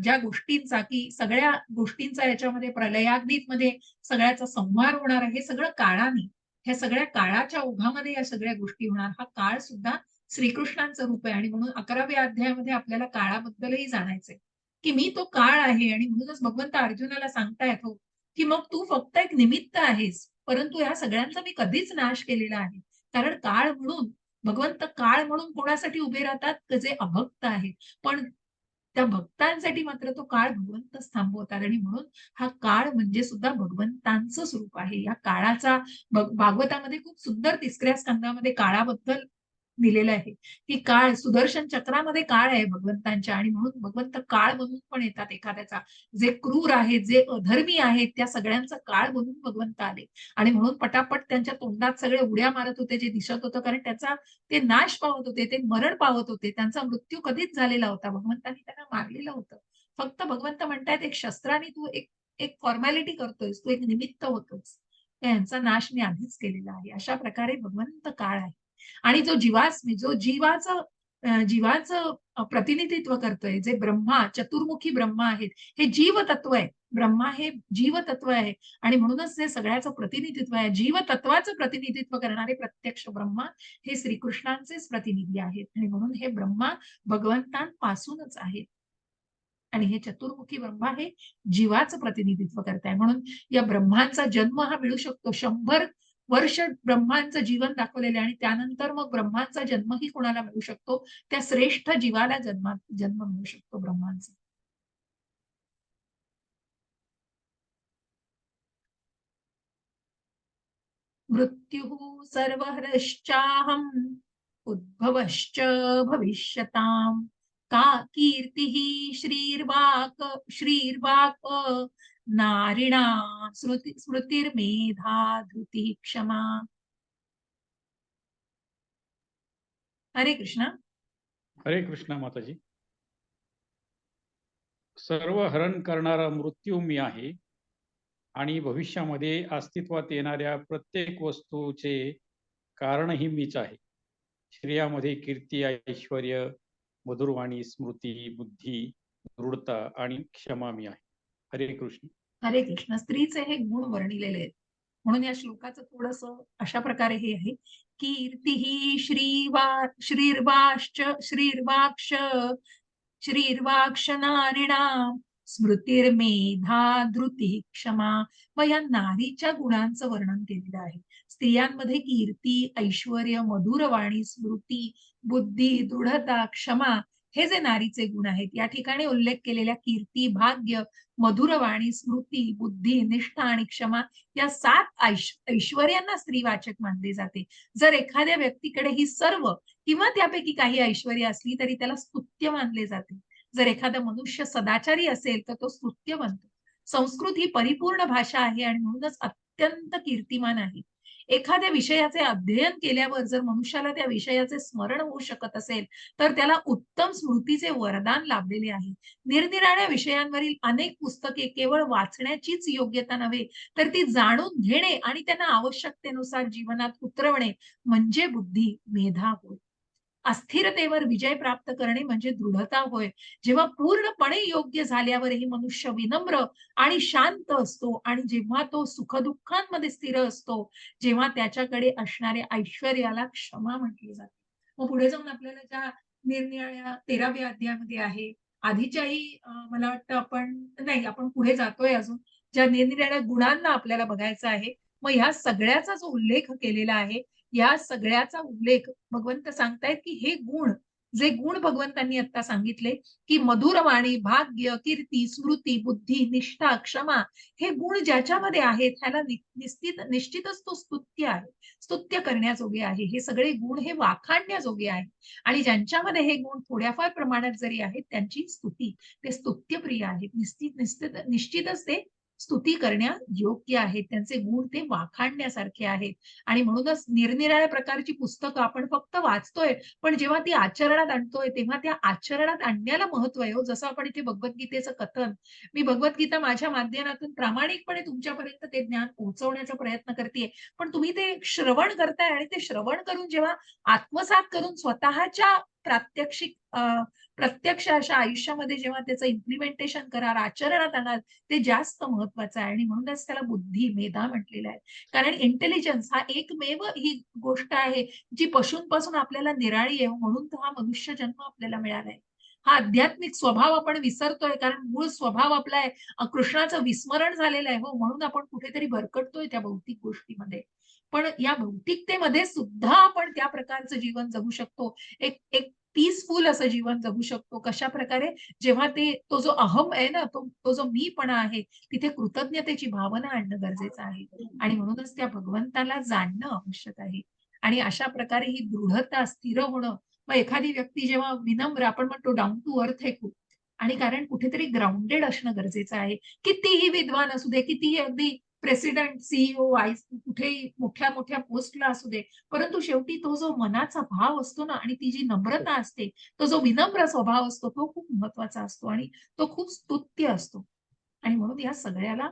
ज्या गोष्टींचा की सगळ्या गोष्टींचा याच्यामध्ये प्रलयाग्नीमध्ये सगळ्याचा संहार होणार आहे, हे सगळं काळाने, ह्या सगळ्या काळाच्या ओघामध्ये या सगळ्या गोष्टी होणार. हा काळ सुद्धा श्रीकृष्णांचं रूप आहे आणि म्हणून 11व्या अध्यायामध्ये आपल्याला काळाबद्दलही जाणायचंय की मी तो काळ आहे. आणि म्हणूनच भगवंत अर्जुनाला सांगतायत हो की मग तू फक्त एक निमित्त आहेस, परंतु या सगळ्यांचा मी कधीच नाश केलेला आहे. कारण काळ म्हणून भगवंत काळ म्हणून कोणासाठी उभे राहतात जे अभक्त आहेत, पण त्या भक्तांसाठी मात्र तो काळ भगवंतच थांबवतात. आणि म्हणून हा काळ म्हणजे सुद्धा भगवंतांचं स्वरूप आहे. या काळाचा भागवतामध्ये खूप सुंदर 3ऱ्या स्कंदामध्ये काळाबद्दल दिलेलं आहे की काळ सुदर्शन चक्रामध्ये काळ आहे भगवंतांच्या आणि म्हणून भगवंत काळ बनून पण येतात. एखाद्याचा जे क्रूर आहेत, जे अधर्मी आहेत, त्या सगळ्यांचा काळ बनून भगवंत आले आणि म्हणून पटापट त्यांच्या तोंडात सगळे उड्या मारत होते जे दिसत होतं, कारण त्याचा ते नाश पावत होते, ते मरण पावत होते. त्यांचा मृत्यू कधीच झालेला होता, भगवंतांनी त्यांना मारलेलं होतं. फक्त भगवंत म्हणतायत एक शस्त्राने तू एक फॉर्मॅलिटी करतोयस, तू एक निमित्त होतोस, यांचा नाश मी आधीच केलेला आहे. अशा प्रकारे भगवंत काळ आहे. आणि जो जीवाचं प्रतिनिधित्व करतोय, जे ब्रह्मा चतुर्मुखी ब्रह्मा आहेत, हे जीवतत्व आहे. ब्रह्मा हे जीवतत्व आहे आणि म्हणूनच ते सगळ्याचं प्रतिनिधित्व आहे. जीवतत्वाचं प्रतिनिधित्व करणारे प्रत्यक्ष ब्रह्मा हे श्रीकृष्णांचेच प्रतिनिधी आहेत आणि म्हणून हे ब्रह्मा भगवंतांपासूनच आहेत. आणि हे चतुर्मुखी ब्रह्मा हे जीवाचं प्रतिनिधित्व करत आहे. म्हणून या ब्रह्मांचा जन्म हा मिळू शकतो. 100 वर्ष ब्रह्मांचं जीवन दाखवलेले आणि त्यानंतर मग ब्रह्मांचा जन्मही कोणाला मिळू शकतो, त्या श्रेष्ठ जीवाला जन्म मिळू शकतो ब्रह्मांचा. मृत्युः सर्वहरश्चाहम् उद्भवश्च भविष्यताम् का कीर्तिः श्रीर्वाक् नारिणां स्मृतिर्मेधा धृतिः क्षमा. हरे कृष्णा. हरे कृष्णा माताजी. सर्व हरण करणारा मृत्यू मी आहे आणि भविष्यामध्ये अस्तित्वात येणाऱ्या प्रत्येक वस्तूचे कारणही मीच आहे. श्रेयामध्ये कीर्ती, ऐश्वर, मधुरवाणी, स्मृती, बुद्धी, दृढता आणि क्षमा मी आहे. हरे कृष्ण. हरे कृष्ण. स्त्रीचे हे गुण वर्णिलेले आहेत. म्हणून या श्लोकाचं थोडंसं अशा प्रकारे हे आहे, कीर्तिः श्रीर्वाक्ष नारीणां स्मृतिर्मेधा धृतिः क्षमा. मग या नारीच्या गुणांचं वर्णन केलेलं आहे. स्त्रियांमध्ये कीर्ती, ऐश्वर्य, मधुरवाणी, स्मृती, बुद्धी, दृढता, क्षमा हे जे नारीचे गुण आहेत, या ठिकाणी उल्लेख केलेल्या कीर्ती, भाग्य, मधुरवाणी, स्मृती, बुद्धी, निष्ठा आणि क्षमा या 7 ऐश्वर्यांना स्त्रीवाचक मानले जाते. जर एखाद्या व्यक्तीकडे ही सर्व किंवा त्यापैकी काही ऐश्वर्य असली तरी त्याला स्तुत्य मानले जाते. जर एखादा मनुष्य सदाचारी असेल तर तो स्तुत्य बनतो. संस्कृत ही परिपूर्ण भाषा आहे आणि म्हणूनच अत्यंत कीर्तिमान आहे. एखाद्या विषयाचे अध्ययन केल्यावर जर मनुष्याला त्या विषयाचे स्मरण होऊ शकत असेल तर त्याला उत्तम स्मृतीचे वरदान लाभलेले आहे. निरनिराळ्या विषयांवरील अनेक पुस्तके केवळ वाचण्याचीच योग्यता नव्हे तर ती जाणून घेणे आणि त्यांना आवश्यकतेनुसार जीवनात उतरवणे म्हणजे बुद्धी, मेधा होय. अस्थिरतेवर विजय प्राप्त करणे म्हणजे दृढता होय. जेव्हा पूर्णपणे योग्य झाल्यावरही मनुष्य विनम्र आणि शांत असतो आणि जेव्हा तो सुखदुःखांमध्ये स्थिर असतो, जेव्हा त्याच्याकडे असणाऱ्या ऐश्वर्याला क्षमा म्हटले जाते. मग पुढे जाऊन आपल्याला ज्या निरनिराळ्या 13व्या अध्यायामध्ये आहे, आधीच्याही मला वाटतं आपण पुढे जातोय अजून, ज्या निरनिराळ्या गुणांना आपल्याला बघायचं आहे. मग ह्या सगळ्याचा जो उल्लेख केलेला आहे, या सगळ्याचा उल्लेख भगवंत सांगतायत की हे गुण, जे गुण भगवंतांनी आता सांगितले की मधुरवाणी, भाग्य, कीर्ती, स्मृती, बुद्धी, निष्ठा, क्षमा हे गुण ज्याच्यामध्ये आहेत ह्याला निश्चितच तो स्तुत्य आहे, स्तुत्य करण्याजोगे आहे. हे सगळे गुण हे वाखाणण्याजोगे आहे आणि ज्यांच्यामध्ये हे गुण थोड्याफार प्रमाणात जरी आहेत त्यांची स्तुती, ते स्तुत्यप्रिय आहेत. निश्चितच ते स्तुती करण्या योग्य आहेत. त्यांचे गुण ते वाखाणण्यासारखे आहेत आणि म्हणूनच निरनिराळ्या प्रकारची पुस्तकं आपण फक्त वाचतोय, पण जेव्हा ती आचरणात आणतोय तेव्हा त्या आचरणात आणण्याला महत्व आहे. जसं आपण इथे भगवद्गीतेचं कथन, मी भगवद्गीता माझ्या माध्यमातून प्रामाणिकपणे तुमच्यापर्यंत ते ज्ञान पोहोचवण्याचा प्रयत्न करतेय. पण तुम्ही ते श्रवण करताय आणि ते श्रवण करून जेव्हा आत्मसात करून स्वतःच्या प्रत्यक्ष अशा आयुष्यामध्ये जेव्हा त्याचं इम्प्लिमेंटेशन कराल, आचरणात आणाल, ते जास्त महत्वाचं आहे आणि म्हणूनच त्याला बुद्धी, मेधा म्हटलेलं आहे. कारण इंटेलिजन्स हा एकमेव ही गोष्ट आहे जी पशूंपासून आपल्याला निराळी आहे. म्हणून तर हा मनुष्य जन्म आपल्याला मिळालाय. हा आध्यात्मिक स्वभाव आपण विसरतोय कारण मूळ स्वभाव आपला आहे कृष्णाचं विस्मरण झालेलं आहे. हो, म्हणून आपण कुठेतरी भरकटतोय त्या भौतिक गोष्टीमध्ये. पण या भौतिकतेमध्ये सुद्धा आपण त्या प्रकारचं जीवन जगू शकतो. एक एक पीसफुल असं जीवन जगू शकतो. कशा प्रकारे? जेव्हा तो जो अहम आहे ना, तो जो मीपणा आहे, तिथे कृतज्ञतेची भावना आणणं गरजेचं आहे आणि म्हणूनच त्या भगवंताला जाणणं आवश्यक आहे. आणि अशा प्रकारे ही दृढता, स्थिर होणं. मग एखादी व्यक्ती जेव्हा विनम्र, आपण म्हणतो डाउन टू अर्थ आहे खूप, आणि कारण कुठेतरी ग्राउंडेड असणं गरजेचं आहे. कितीही विद्वान असू दे, कितीही अगदी प्रेसिडेंट, सीईओ, कुठेही मोठ्या मोठ्या पोस्टला असू दे, परंतु शेवटी तो जो मनाचा भाव असतो ना आणि ती जी नम्रता असते, तो जो विनम्र स्वभाव असतो, तो खूप महत्वाचा असतो आणि तो खूप स्तुत्य असतो. आणि म्हणून या सगळ्याला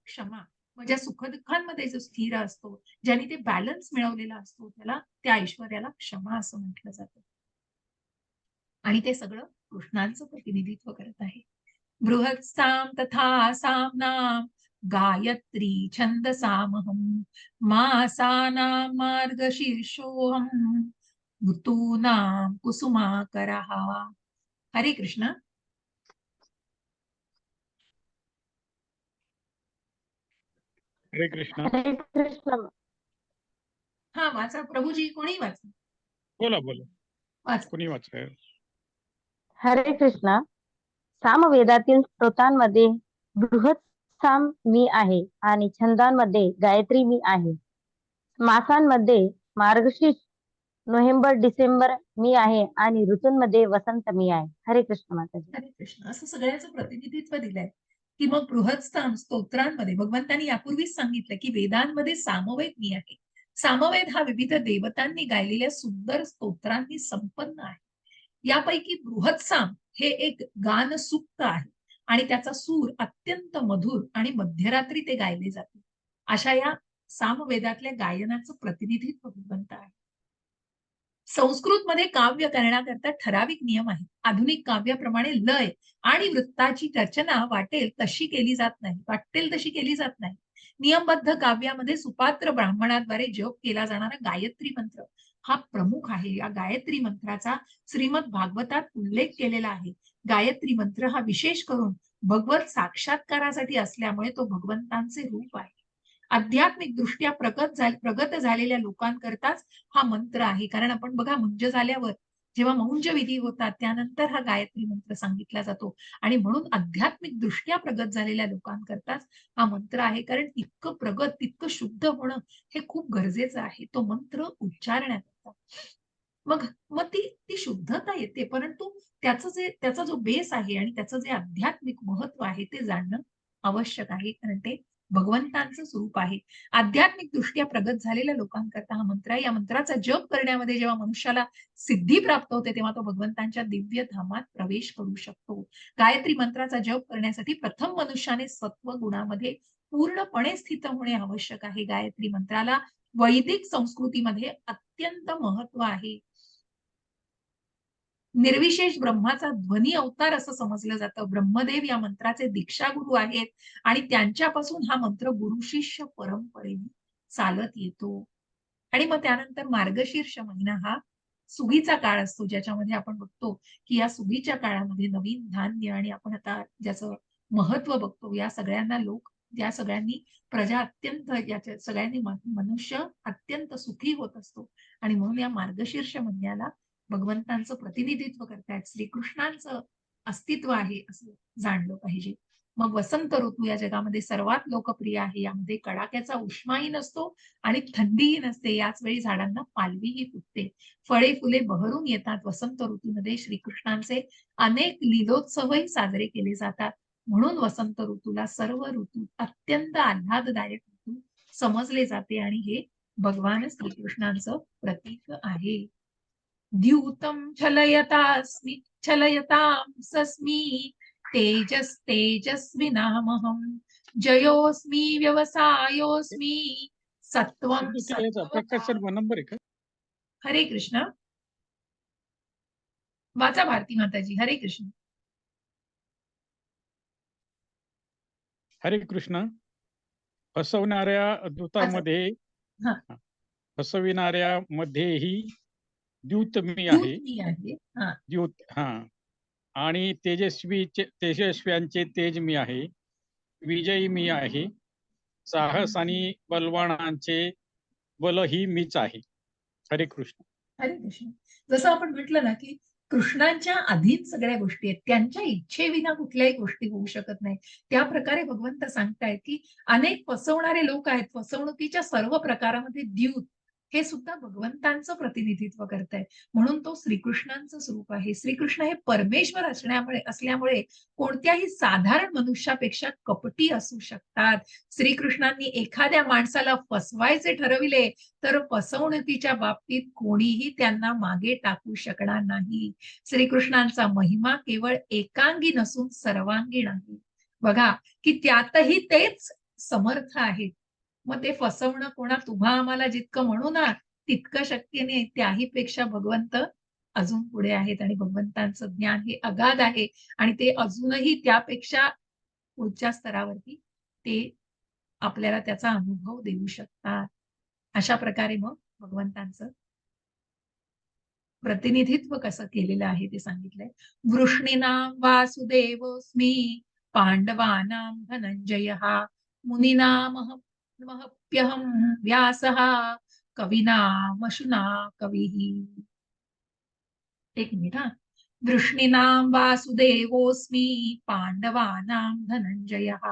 क्षमा, म्हणजे सुखदुःखांमध्ये जो स्थिर असतो, ज्याने ते बॅलन्स मिळवलेला असतो, त्याला, त्या ऐश्वर्याला क्षमा असं म्हटलं जातं. आणि ते सगळं कृष्णांचं प्रतिनिधित्व करत आहे. बृहत्साम तथा सामनाम गायत्री छंदसामहम मासानां मार्गशीर्षोऽहम् ऋतूनां कुसुमाकरः. हरे कृष्ण. हरे कृष्ण. हरे कृष्ण. हा वाचा प्रभूजी, कोणी वाचा, बोला बोला, वाचा. कोणी वाचाय. हरे कृष्ण. सामवेदातील स्तोत्रांमध्ये बृहत साम मी आहे आणि छंदांमध्ये गायत्री मी आहे. मासांमध्ये मार्गशीर्ष, नोव्हेंबर, डिसेंबर मी आहे आणि ऋतूंमध्ये वसंत मी आहे. हरे कृष्ण माताजी. हरे कृष्ण. असं सगळ्याचं प्रतिनिधित्व दिलंय की मग बृहत्स्थान स्तोत्रांमध्ये भगवंतांनी यापूर्वीच सांगितलं की वेदांमध्ये सामवेद मी आहे. सामवेद हा विविध देवतांनी गायलेल्या सुंदर स्तोत्रांनी संपन्न आहे. यापैकी बृहत्साम हे एक गान सुक्त आहे आणि त्याचा सूर अत्यंत मधुर आणि मध्यरात्री ते गायले जाते. अशा या सामवेदातल्या गायनाचं प्रतिनिधित्व भगवंत आहे. संस्कृतमध्ये काव्य करण्याकरता ठराविक नियम आहेत. आधुनिक काव्याप्रमाणे लय आणि वृत्ताची रचना वाटेल तशी केली जात नाही. नियमबद्ध काव्यामध्ये सुपात्र ब्राह्मणाद्वारे जप केला जाणारा गायत्री मंत्र हा प्रमुख आहे. या गायत्री मंत्राचा श्रीमद भागवतात उल्लेख केलेला आहे. गायत्री मंत्र हा विशेष करून भगवत साक्षात्कारासाठी असल्यामुळे तो भगवंतांचे रूप आहे. आध्यात्मिक दृष्ट्या प्रगत झालेल्या लोकांकरताच हा मंत्र आहे. कारण आपण बघा, मुंज झाल्यावर जेव्हा मौंज विधी होतात त्यानंतर हा गायत्री मंत्र सांगितला जातो आणि म्हणून आध्यात्मिक दृष्ट्या प्रगत झालेल्या लोकांकरताच हा मंत्र आहे. कारण तितकं प्रगत, तितकं शुद्ध होणं हे खूप गरजेचं आहे तो मंत्र उच्चारण्याकरता. मग मग ती शुद्धता येते, परंतु त्याचा जो बेस आहे आणि त्याचं जे आध्यात्मिक महत्व आहे ते जाणणं आवश्यक आहे. कारण ते भगवंतांचं स्वरूप आहे. आध्यात्मिक दृष्ट्या प्रगत झालेल्या लोकांकरता हा मंत्र आहे. या मंत्राचा जप करण्यामध्ये जेव्हा मनुष्याला सिद्धी प्राप्त होते तेव्हा तो भगवंतांच्या दिव्य धामात प्रवेश करू शकतो. गायत्री मंत्राचा जप करण्यासाठी प्रथम मनुष्याने सत्व गुणामध्ये पूर्णपणे स्थित होणे आवश्यक आहे. गायत्री मंत्राला वैदिक संस्कृतीमध्ये अत्यंत महत्व आहे. निर्विशेष ब्रह्माचा ध्वनी अवतार असं समजलं जातं. ब्रह्मदेव या मंत्राचे दीक्षागुरु आहेत आणि त्यांच्यापासून हा मंत्र गुरु शिष्य परंपरेने चालत येतो. आणि मग त्यानंतर मार्गशीर्ष महिना हा सुगीचा काळ असतो, ज्याच्यामध्ये आपण बघतो की या सुगीच्या काळामध्ये नवीन धान्य आणि आपण आता ज्याचं महत्व बघतो, या सगळ्यांनी प्रजा अत्यंत, याच्या सगळ्यांनी मनुष्य अत्यंत सुखी होत असतो. आणि म्हणून या मार्गशीर्ष महिन्याला भगवंतांचं प्रतिनिधित्व करतायत, श्रीकृष्णांचं अस्तित्व आहे असं जाणलं पाहिजे. मग वसंत ऋतू या जगामध्ये सर्वात लोकप्रिय आहे. यामध्ये कडाक्याचा उष्माही नसतो आणि थंडीही नसते. याच वेळी झाडांना पालवीही फुटते, फळे फुले बहरून येतात. वसंत ऋतूमध्ये श्रीकृष्णांचे अनेक लीलोत्सवही साजरे केले जातात. म्हणून वसंत ऋतूला सर्व ऋतू अत्यंत आल्हाददायक ऋतू समजले जाते आणि हे भगवान श्रीकृष्णांचं प्रतीक आहे. द्यूतं छलयतांसस्मि तेजस्विनामहं जयोऽस्मि व्यवसायोऽस्मि सत्वं प्रकाश सर नंबर आहे का? हरे कृष्ण. वाचा भारती माताजी. हरे कृष्ण. हरे कृष्ण. फसवणाऱ्या दूतामध्ये हा. फसविणाऱ्या मध्येही द्यूत मी दूत आहे. मी आहे. हा. द्यूत, हा. आणि तेजस्व्यांचे तेज मी आहे. विजयी मी आहे. साहस आणि बलवानांचे बलही मीच आहे. हरे कृष्ण. हरे कृष्ण. जसं आपण म्हटलं ना की कृष्णांच्या अधीन सगळ्या गोष्टी आहेत, त्यांच्या इच्छेविना कुठल्याही गोष्टी होऊ शकत नाही. त्या प्रकारे भगवंत सांगतायत की अनेक फसवणारे लोक आहेत. फसवणुकीच्या सर्व प्रकारामध्ये द्यूत हे सुद्धा भगवंतांचं प्रतिनिधित्व करतायत. म्हणून तो श्रीकृष्णांचं स्वरूप आहे. श्रीकृष्ण हे परमेश्वर असल्यामुळे कोणत्याही साधारण मनुष्यापेक्षा कपटी असू शकतात. श्रीकृष्णांनी एखाद्या माणसाला फसवायचे ठरविले तर फसवणुकीच्या बाबतीत कोणीही त्यांना मागे टाकू शकणार नाही. श्रीकृष्णांचा महिमा केवळ एकांगी नसून सर्वांगीण आहे. बघा की त्यातही तेच समर्थ आहेत. मग ते फसवणं तुम्हा आम्हाला जितकं म्हणू ना तितकं शक्य नाही, त्याही पेक्षा भगवंत अजून पुढे आहेत आणि भगवंतांचं ज्ञान हे अगाध आहे आणि ते अजूनही त्यापेक्षा पुढच्या स्तरावरती ते आपल्याला त्याचा अनुभव देऊ शकतात. अशा प्रकारे मग भगवंतांचं प्रतिनिधित्व कसं केलेलं आहे ते सांगितलंय. वृष्णीनां वासुदेवोऽस्मि पांडवानां धनंजयः मुनीनामहं महप्यहं व्यासः कविनामशुना कविः. एक मिनिट हा. वृष्णीनां वासुदेवोऽस्मि पांडवानां धनंजयः.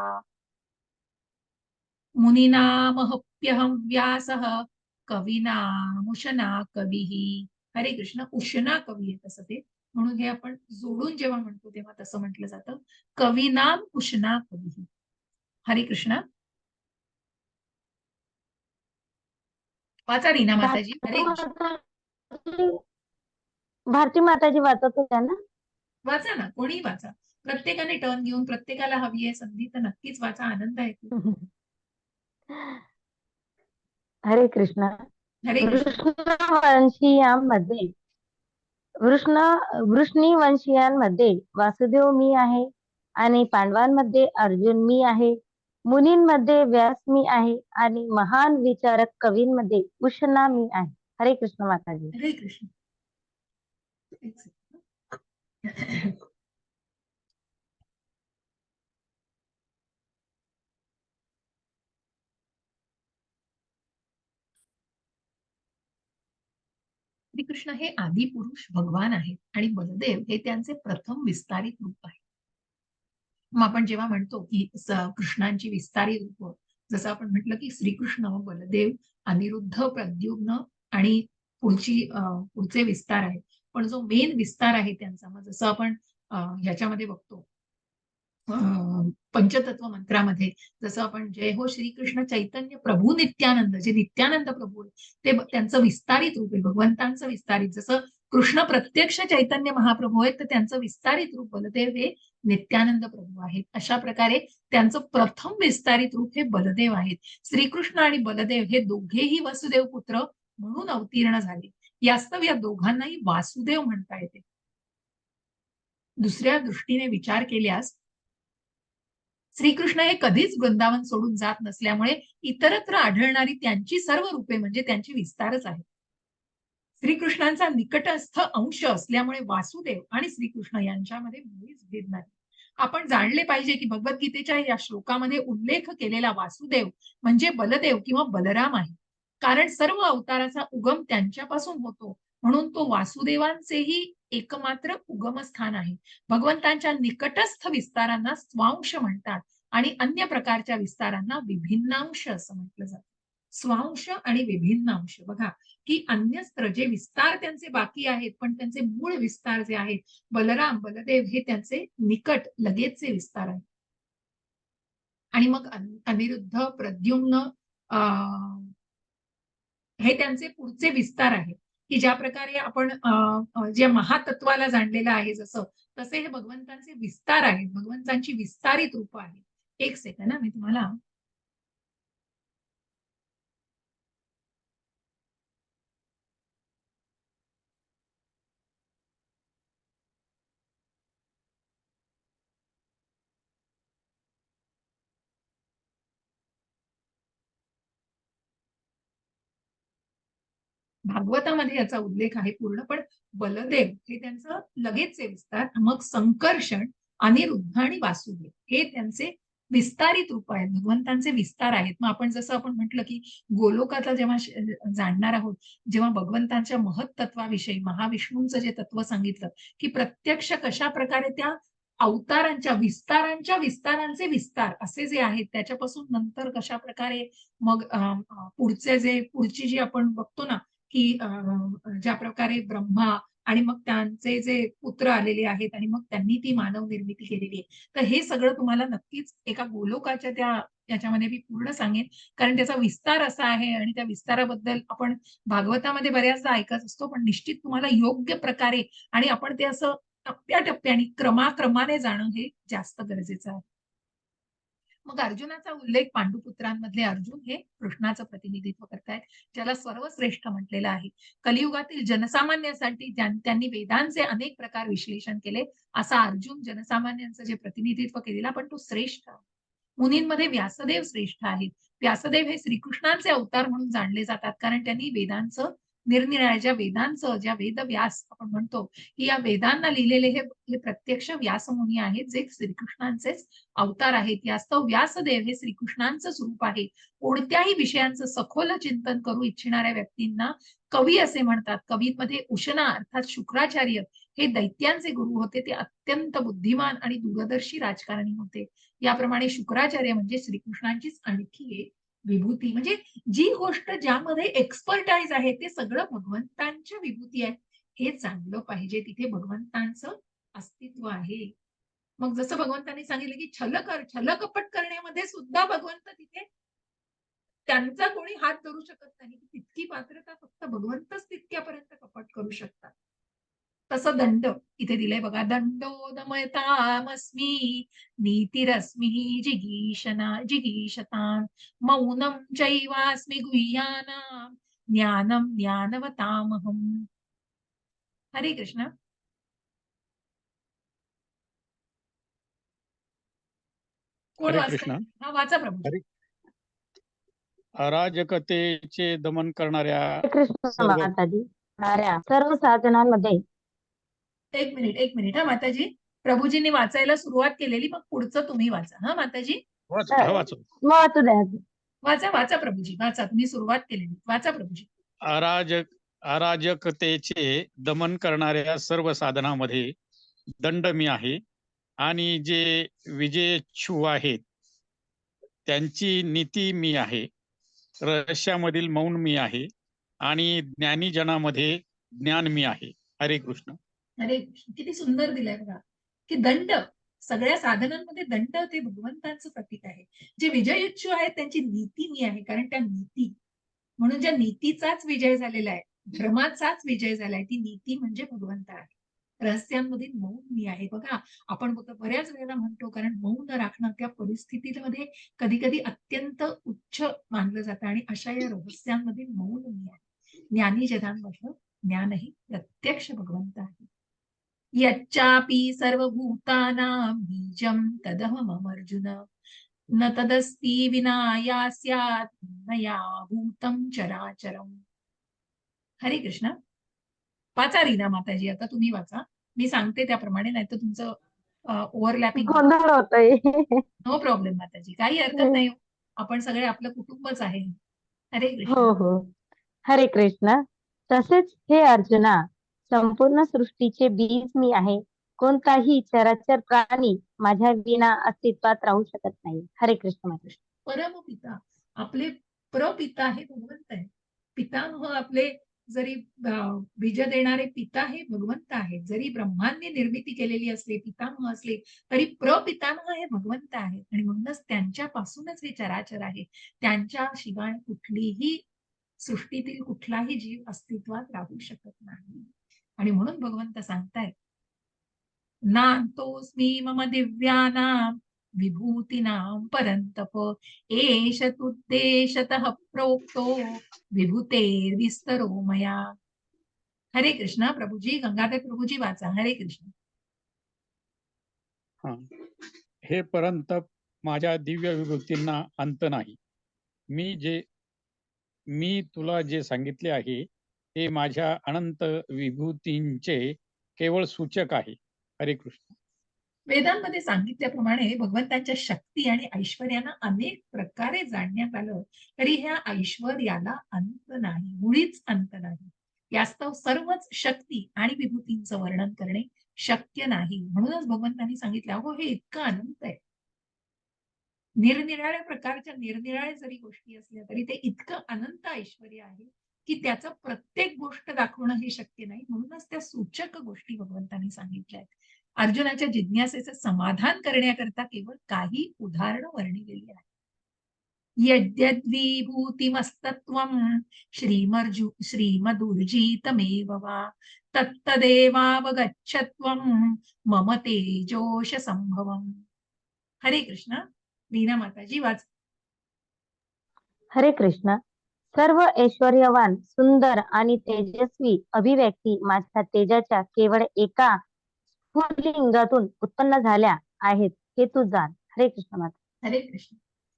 मुनीनामहप्यहं व्यासः कविनामुशना कविः. हरे कृष्ण. उशना कवी आहे तसं ते, म्हणून हे आपण जोडून जेव्हा म्हणतो तेव्हा तसं म्हटलं जातं, कविनाम उशना कविः. हरे कृष्ण. वाचा रीना माताजी. हरे कृष्ण. भारती माताजी वाचत होत्या ना. वाचा ना, कोणी वाचा. प्रत्येकाने टर्न घेऊन, प्रत्येकाला हवी आहे संधी तर नक्कीच वाचा, आनंद आहे. हरे कृष्ण. हरे कृष्ण. वृष्णी वंशीयांमध्ये वासुदेव मी आहे आणि पांडवांमध्ये अर्जुन मी आहे. मुनींमध्ये व्यास मी आहे आणि महान विचारक कवींमध्ये उशना मी आहे. हरे कृष्ण माताजी. हरे कृष्ण. एक सेकंद. श्रीकृष्ण हे आदिपुरुष भगवान आहेत आणि बलदेव हे त्यांचे प्रथम विस्तारित रूप आहे. मग आपण जेव्हा म्हणतो की कृष्णांची विस्तारित रूप, जसं आपण म्हटलं की श्रीकृष्ण, बलदेव, अनिरुद्ध, प्रद्युम्न आणि पुढचे विस्तार आहेत. पण जो मेन विस्तार आहे त्यांचा, मग जसं आपण ह्याच्यामध्ये बघतो पंचतत्व मंत्रामध्ये, जसं आपण जय हो श्रीकृष्ण चैतन्य प्रभू नित्यानंद, जे नित्यानंद प्रभू ते त्यांचं विस्तारित रूप आहे, भगवंतांचं विस्तारित. जसं कृष्ण प्रत्यक्ष चैतन्य महाप्रभू आहेत तर त्यांचं विस्तारित रूप बलदेव हे नित्यानंद प्रभू आहेत. अशा प्रकारे त्यांचं प्रथम विस्तारित रूप हे बलदेव आहेत. श्रीकृष्ण आणि बलदेव हे दोघेही वसुदेव पुत्र म्हणून अवतीर्ण झाले. यास्तव या दोघांनाही वासुदेव म्हणता येते. दुसऱ्या दृष्टीने विचार केल्यास श्रीकृष्ण हे कधीच वृंदावन सोडून जात नसल्यामुळे इतरत्र आढळणारी त्यांची सर्व रूपे म्हणजे त्यांची विस्तारच आहे. श्रीकृष्णांचा निकटस्थ अंश असल्यामुळे वासुदेव आणि श्रीकृष्ण यांच्यामध्ये मुळीच भेद नाही. आपण जाणले पाहिजे की भगवद्गीतेच्या या श्लोकामध्ये उल्लेख केलेला वासुदेव म्हणजे बलदेव किंवा बलराम आहे. कारण सर्व अवताराचा उगम त्यांच्यापासून होतो, म्हणून तो वासुदेवांचेही एकमात्र उगमस्थान आहे. भगवंतांच्या निकटस्थ विस्तारांना स्वांश म्हणतात आणि अन्य प्रकारच्या विस्तारांना विभिन्नांश असं म्हटलं जातं. स्वांश आणि विभिन्नांश. बघा की अन्यस्त्र जे विस्तार त्यांचे बाकी आहेत, पण त्यांचे मूळ विस्तार जे आहेत बलराम, बलदेव हे त्यांचे निकट लगेचचे विस्तार आहेत. आणि मग अनिरुद्ध, प्रद्युम्न हे त्यांचे पुढचे विस्तार आहेत, की ज्या प्रकारे आपण जे महातत्वाला जाणलेलं आहे जसं, तसे हे भगवंतांचे विस्तार आहेत, भगवंतांची विस्तारित रूप आहेत. एक सेकंड मी तुम्हाला भागवतामध्ये याचा उल्लेख आहे पूर्ण, पण बलदेव हे त्यांचं लगेचचे विस्तार, मग संकर्षण, अनिरुद्ध आणि वासुदेव हे त्यांचे विस्तारित रूप आहेत, भगवंतांचे विस्तार आहेत. मग आपण जसं आपण म्हटलं की गोलोकाचा जेव्हा जाणणार आहोत, जेव्हा भगवंतांच्या महत्त्वाविषयी महाविष्णूंचं जे तत्व सांगितलं की प्रत्यक्ष कशा प्रकारे त्या अवतारांच्या विस्तारांचे विस्तार असे जे आहेत, त्याच्यापासून नंतर कशा प्रकारे मग पुढची जी आपण बघतो ना की ज्या प्रकारे ब्रह्मा आणि मग त्यांचे जे पुत्र आलेले आहेत आणि मग त्यांनी ती मानव निर्मिती केलेली आहे. तर हे सगळं तुम्हाला नक्कीच एका गोलोकाच्या याच्यामध्ये मी पूर्ण सांगेन, कारण त्याचा विस्तार असा आहे आणि त्या विस्ताराबद्दल आपण भागवतामध्ये बऱ्याचदा ऐकत असतो, पण निश्चित तुम्हाला योग्य प्रकारे आणि आपण ते असं टप्प्याटप्प्याने क्रमाक्रमाने जाणं हे जास्त गरजेचं आहे. मग अर्जुनाचा उल्लेख पांडुपुत्रांमधले अर्जुन हे कृष्णाचं प्रतिनिधित्व करतायत, ज्याला सर्वश्रेष्ठ म्हटलेलं आहे. कलियुगातील जनसामान्यासाठी त्यांनी वेदांचे अनेक प्रकार विश्लेषण केले. असा अर्जुन जनसामान्यांचं जे प्रतिनिधित्व केलेला, पण तो श्रेष्ठ. मुनींमध्ये व्यासदेव श्रेष्ठ आहेत. व्यासदेव हे श्रीकृष्णांचे अवतार म्हणून जाणले जातात, कारण त्यांनी वेदांचं निरनिराळ्या ज्या वेदांचं, ज्या वेदव्यास आपण म्हणतो की या वेदांना लिहिलेले हे प्रत्यक्ष व्यासमुनी आहेत, जे श्रीकृष्णांचेच अवतार आहेत. यास्तव व्यासदेव हे श्रीकृष्णांचं स्वरूप आहे. कोणत्याही विषयांचं सखोल चिंतन करू इच्छिणाऱ्या व्यक्तींना कवी असे म्हणतात. कवीमध्ये उशना अर्थात शुक्राचार्य हे दैत्यांचे गुरु होते. ते अत्यंत बुद्धिमान आणि दूरदर्शी राजकारणी होते. याप्रमाणे शुक्राचार्य म्हणजे श्रीकृष्णांचीच आणखी एक विभूती. म्हणजे जी गोष्ट ज्यामध्ये एक्सपर्टाईज आहे ते सगळं भगवंतांच्या विभूती आहे हे जाणलं पाहिजे. तिथे भगवंतांचं अस्तित्व आहे. मग जसं भगवंतांनी सांगितलं की छलकपट करण्यामध्ये सुद्धा भगवंत तिथे त्यांचा कोणी हात धरू शकत नाही. तितकी पात्रता फक्त भगवंतच तितक्यापर्यंत कपट करू शकतात. तसं दंड इथे दिलंय बघा. दंडोदमयतामस्मी नीतिरस्मी जिगीषतां मौनं चैवास्मि गुह्यानां ज्ञानं ज्ञानवतामहम्. हरे कृष्ण. कोण हरे वाचतंय? कृष्ण. हा वाचा प्रभू. हरे अराजकतेचे दमन करणाऱ्या हरे कृष्ण सर्व माताजी. सर्व साधनांमध्ये एक मिनिट हा माताजी. प्रभूजींनी वाचायला सुरुवात केलेली, मग पुढचं तुम्ही वाचा. हा माताजी वाचू. वाचू द्या. वाचा प्रभूजी वाचा. तुम्ही सुरुवात केलेली वाचा प्रभूजी. अराजकतेचे दमन करणाऱ्या सर्व साधनामध्ये दंड मी आहे आणि जे विजयेच्छू आहेत त्यांची नीती मी आहे. रहस्यामधील मौन मी आहे आणि ज्ञानीजनामध्ये ज्ञान मी आहे. हरे कृष्ण. अरे किती सुंदर दिलंय बघा की दंड सगळ्या साधनांमध्ये दंड ते भगवंतांचं प्रतीक आहे. जे विजयेच्छू आहेत त्यांची नीती मी आहे, कारण त्या नीती म्हणून ज्या नीतीचाच विजय झालेला आहे, धर्माचाच विजय झालाय, ती नीती म्हणजे भगवंत आहे. रहस्यांमधील मौन मी आहे. बघा आपण बऱ्याच वेळेला म्हणतो, कारण मौन राखणं त्या परिस्थितीमध्ये कधी कधी अत्यंत उच्च मानलं जातं आणि अशा या रहस्यांमधील मौन मी आहे. ज्ञानी जनांमधलं ज्ञानही प्रत्यक्ष भगवंत आहे. यच्चापि सर्वभूतानां बीजं तदहमर्जुन न तदस्ति विना यास्यात् मया भूतं चराचरम्. हरे कृष्ण. वाचा रीना माताजी. आता तुम्ही वाचा. मी सांगते त्याप्रमाणे, नाही तर तुमचं ओव्हरलॅपिंग. गोंधळ होतोय. नो प्रॉब्लेम माताजी, काही हरकत नाही. आपण सगळे आपलं कुटुंबच आहे. हरे कृष्ण. हो. हरे कृष्ण. तसेच हे अर्जुना, संपूर्ण सृष्टीचे बीज मी आहे. कोणताही चराचर प्राणी माझ्या विना अस्तित्वात राहू शकत नाही. हरे कृष्ण माता. परमपिता आपले प्रपिता हे भगवंत आहे. पितामह आपले जरी बीज देणारे पिता हे भगवंत आहेत. जरी ब्रह्मांनी निर्मिती केलेली असले, पितामह असले, तरी प्रपितामह हे भगवंत आहेत. आणि म्हणूनच त्यांच्यापासूनच हे चराचर आहे. त्यांच्याशिवाय कुठलीही सृष्टीतील कुठलाही जीव अस्तित्वात राहू शकत नाही. आणि म्हणून भगवंत सांगतायत, नान्तोऽस्मि मम दिव्यानां विभूतीनां परन्तप एष तुद्देशतः प्रोक्तो विभूतेर्विस्तरो मया. हरे कृष्ण. प्रभूजी गंगाधर प्रभूजी वाचा. हरे कृष्ण. हे परंतप माझ्या दिव्य विभूतींना अंत नाही. मी तुला जे सांगितले आहे ते माझ्या अनंत विभूतींचे केवळ सूचक आहे. हरे कृष्ण. वेदांमध्ये सांगितल्याप्रमाणे भगवंतांच्या शक्ती आणि ऐश्वर्यांना अनेक प्रकारे जाणण्यात आलं, तरी ह्या ऐश्वर्याला अंत नाही, मुळीच अंत नाही. यास्तव सर्वच शक्ती आणि विभूतींचं वर्णन करणे शक्य नाही. म्हणूनच भगवंतांनी सांगितलं, अहो हे इतकं अनंत आहे. निरनिराळ्या प्रकारच्या निरनिराळ्या जरी गोष्टी असल्या तरी ते इतकं अनंत ऐश्वर आहे की त्याचं प्रत्येक गोष्ट दाखवणं हे शक्य नाही. म्हणूनच त्या सूचक गोष्टी भगवंतांनी सांगितल्या आहेत. अर्जुनाच्या जिज्ञासेचं समाधान करण्याकरता केवळ काही उदाहरणं वर्णिलेली आहेत. यद्यद्विभूतिमस्तत्त्वं श्रीमदुर्जितमेव वा तत्तदेवावगच्छत्वं मम तेजोश संभवम्. हरे कृष्ण. लीना माताजी वाच. हरे कृष्ण. सर्व ऐश्वर्यवान, सुंदर आणि तेजस्वी अभिव्यक्ती माझ्या तेजाच्या केवळ एका स्फुलिंगातून उत्पन्न झाल्या आहेत, हे तू जाण. हरे कृष्ण माता. हरे कृष्ण.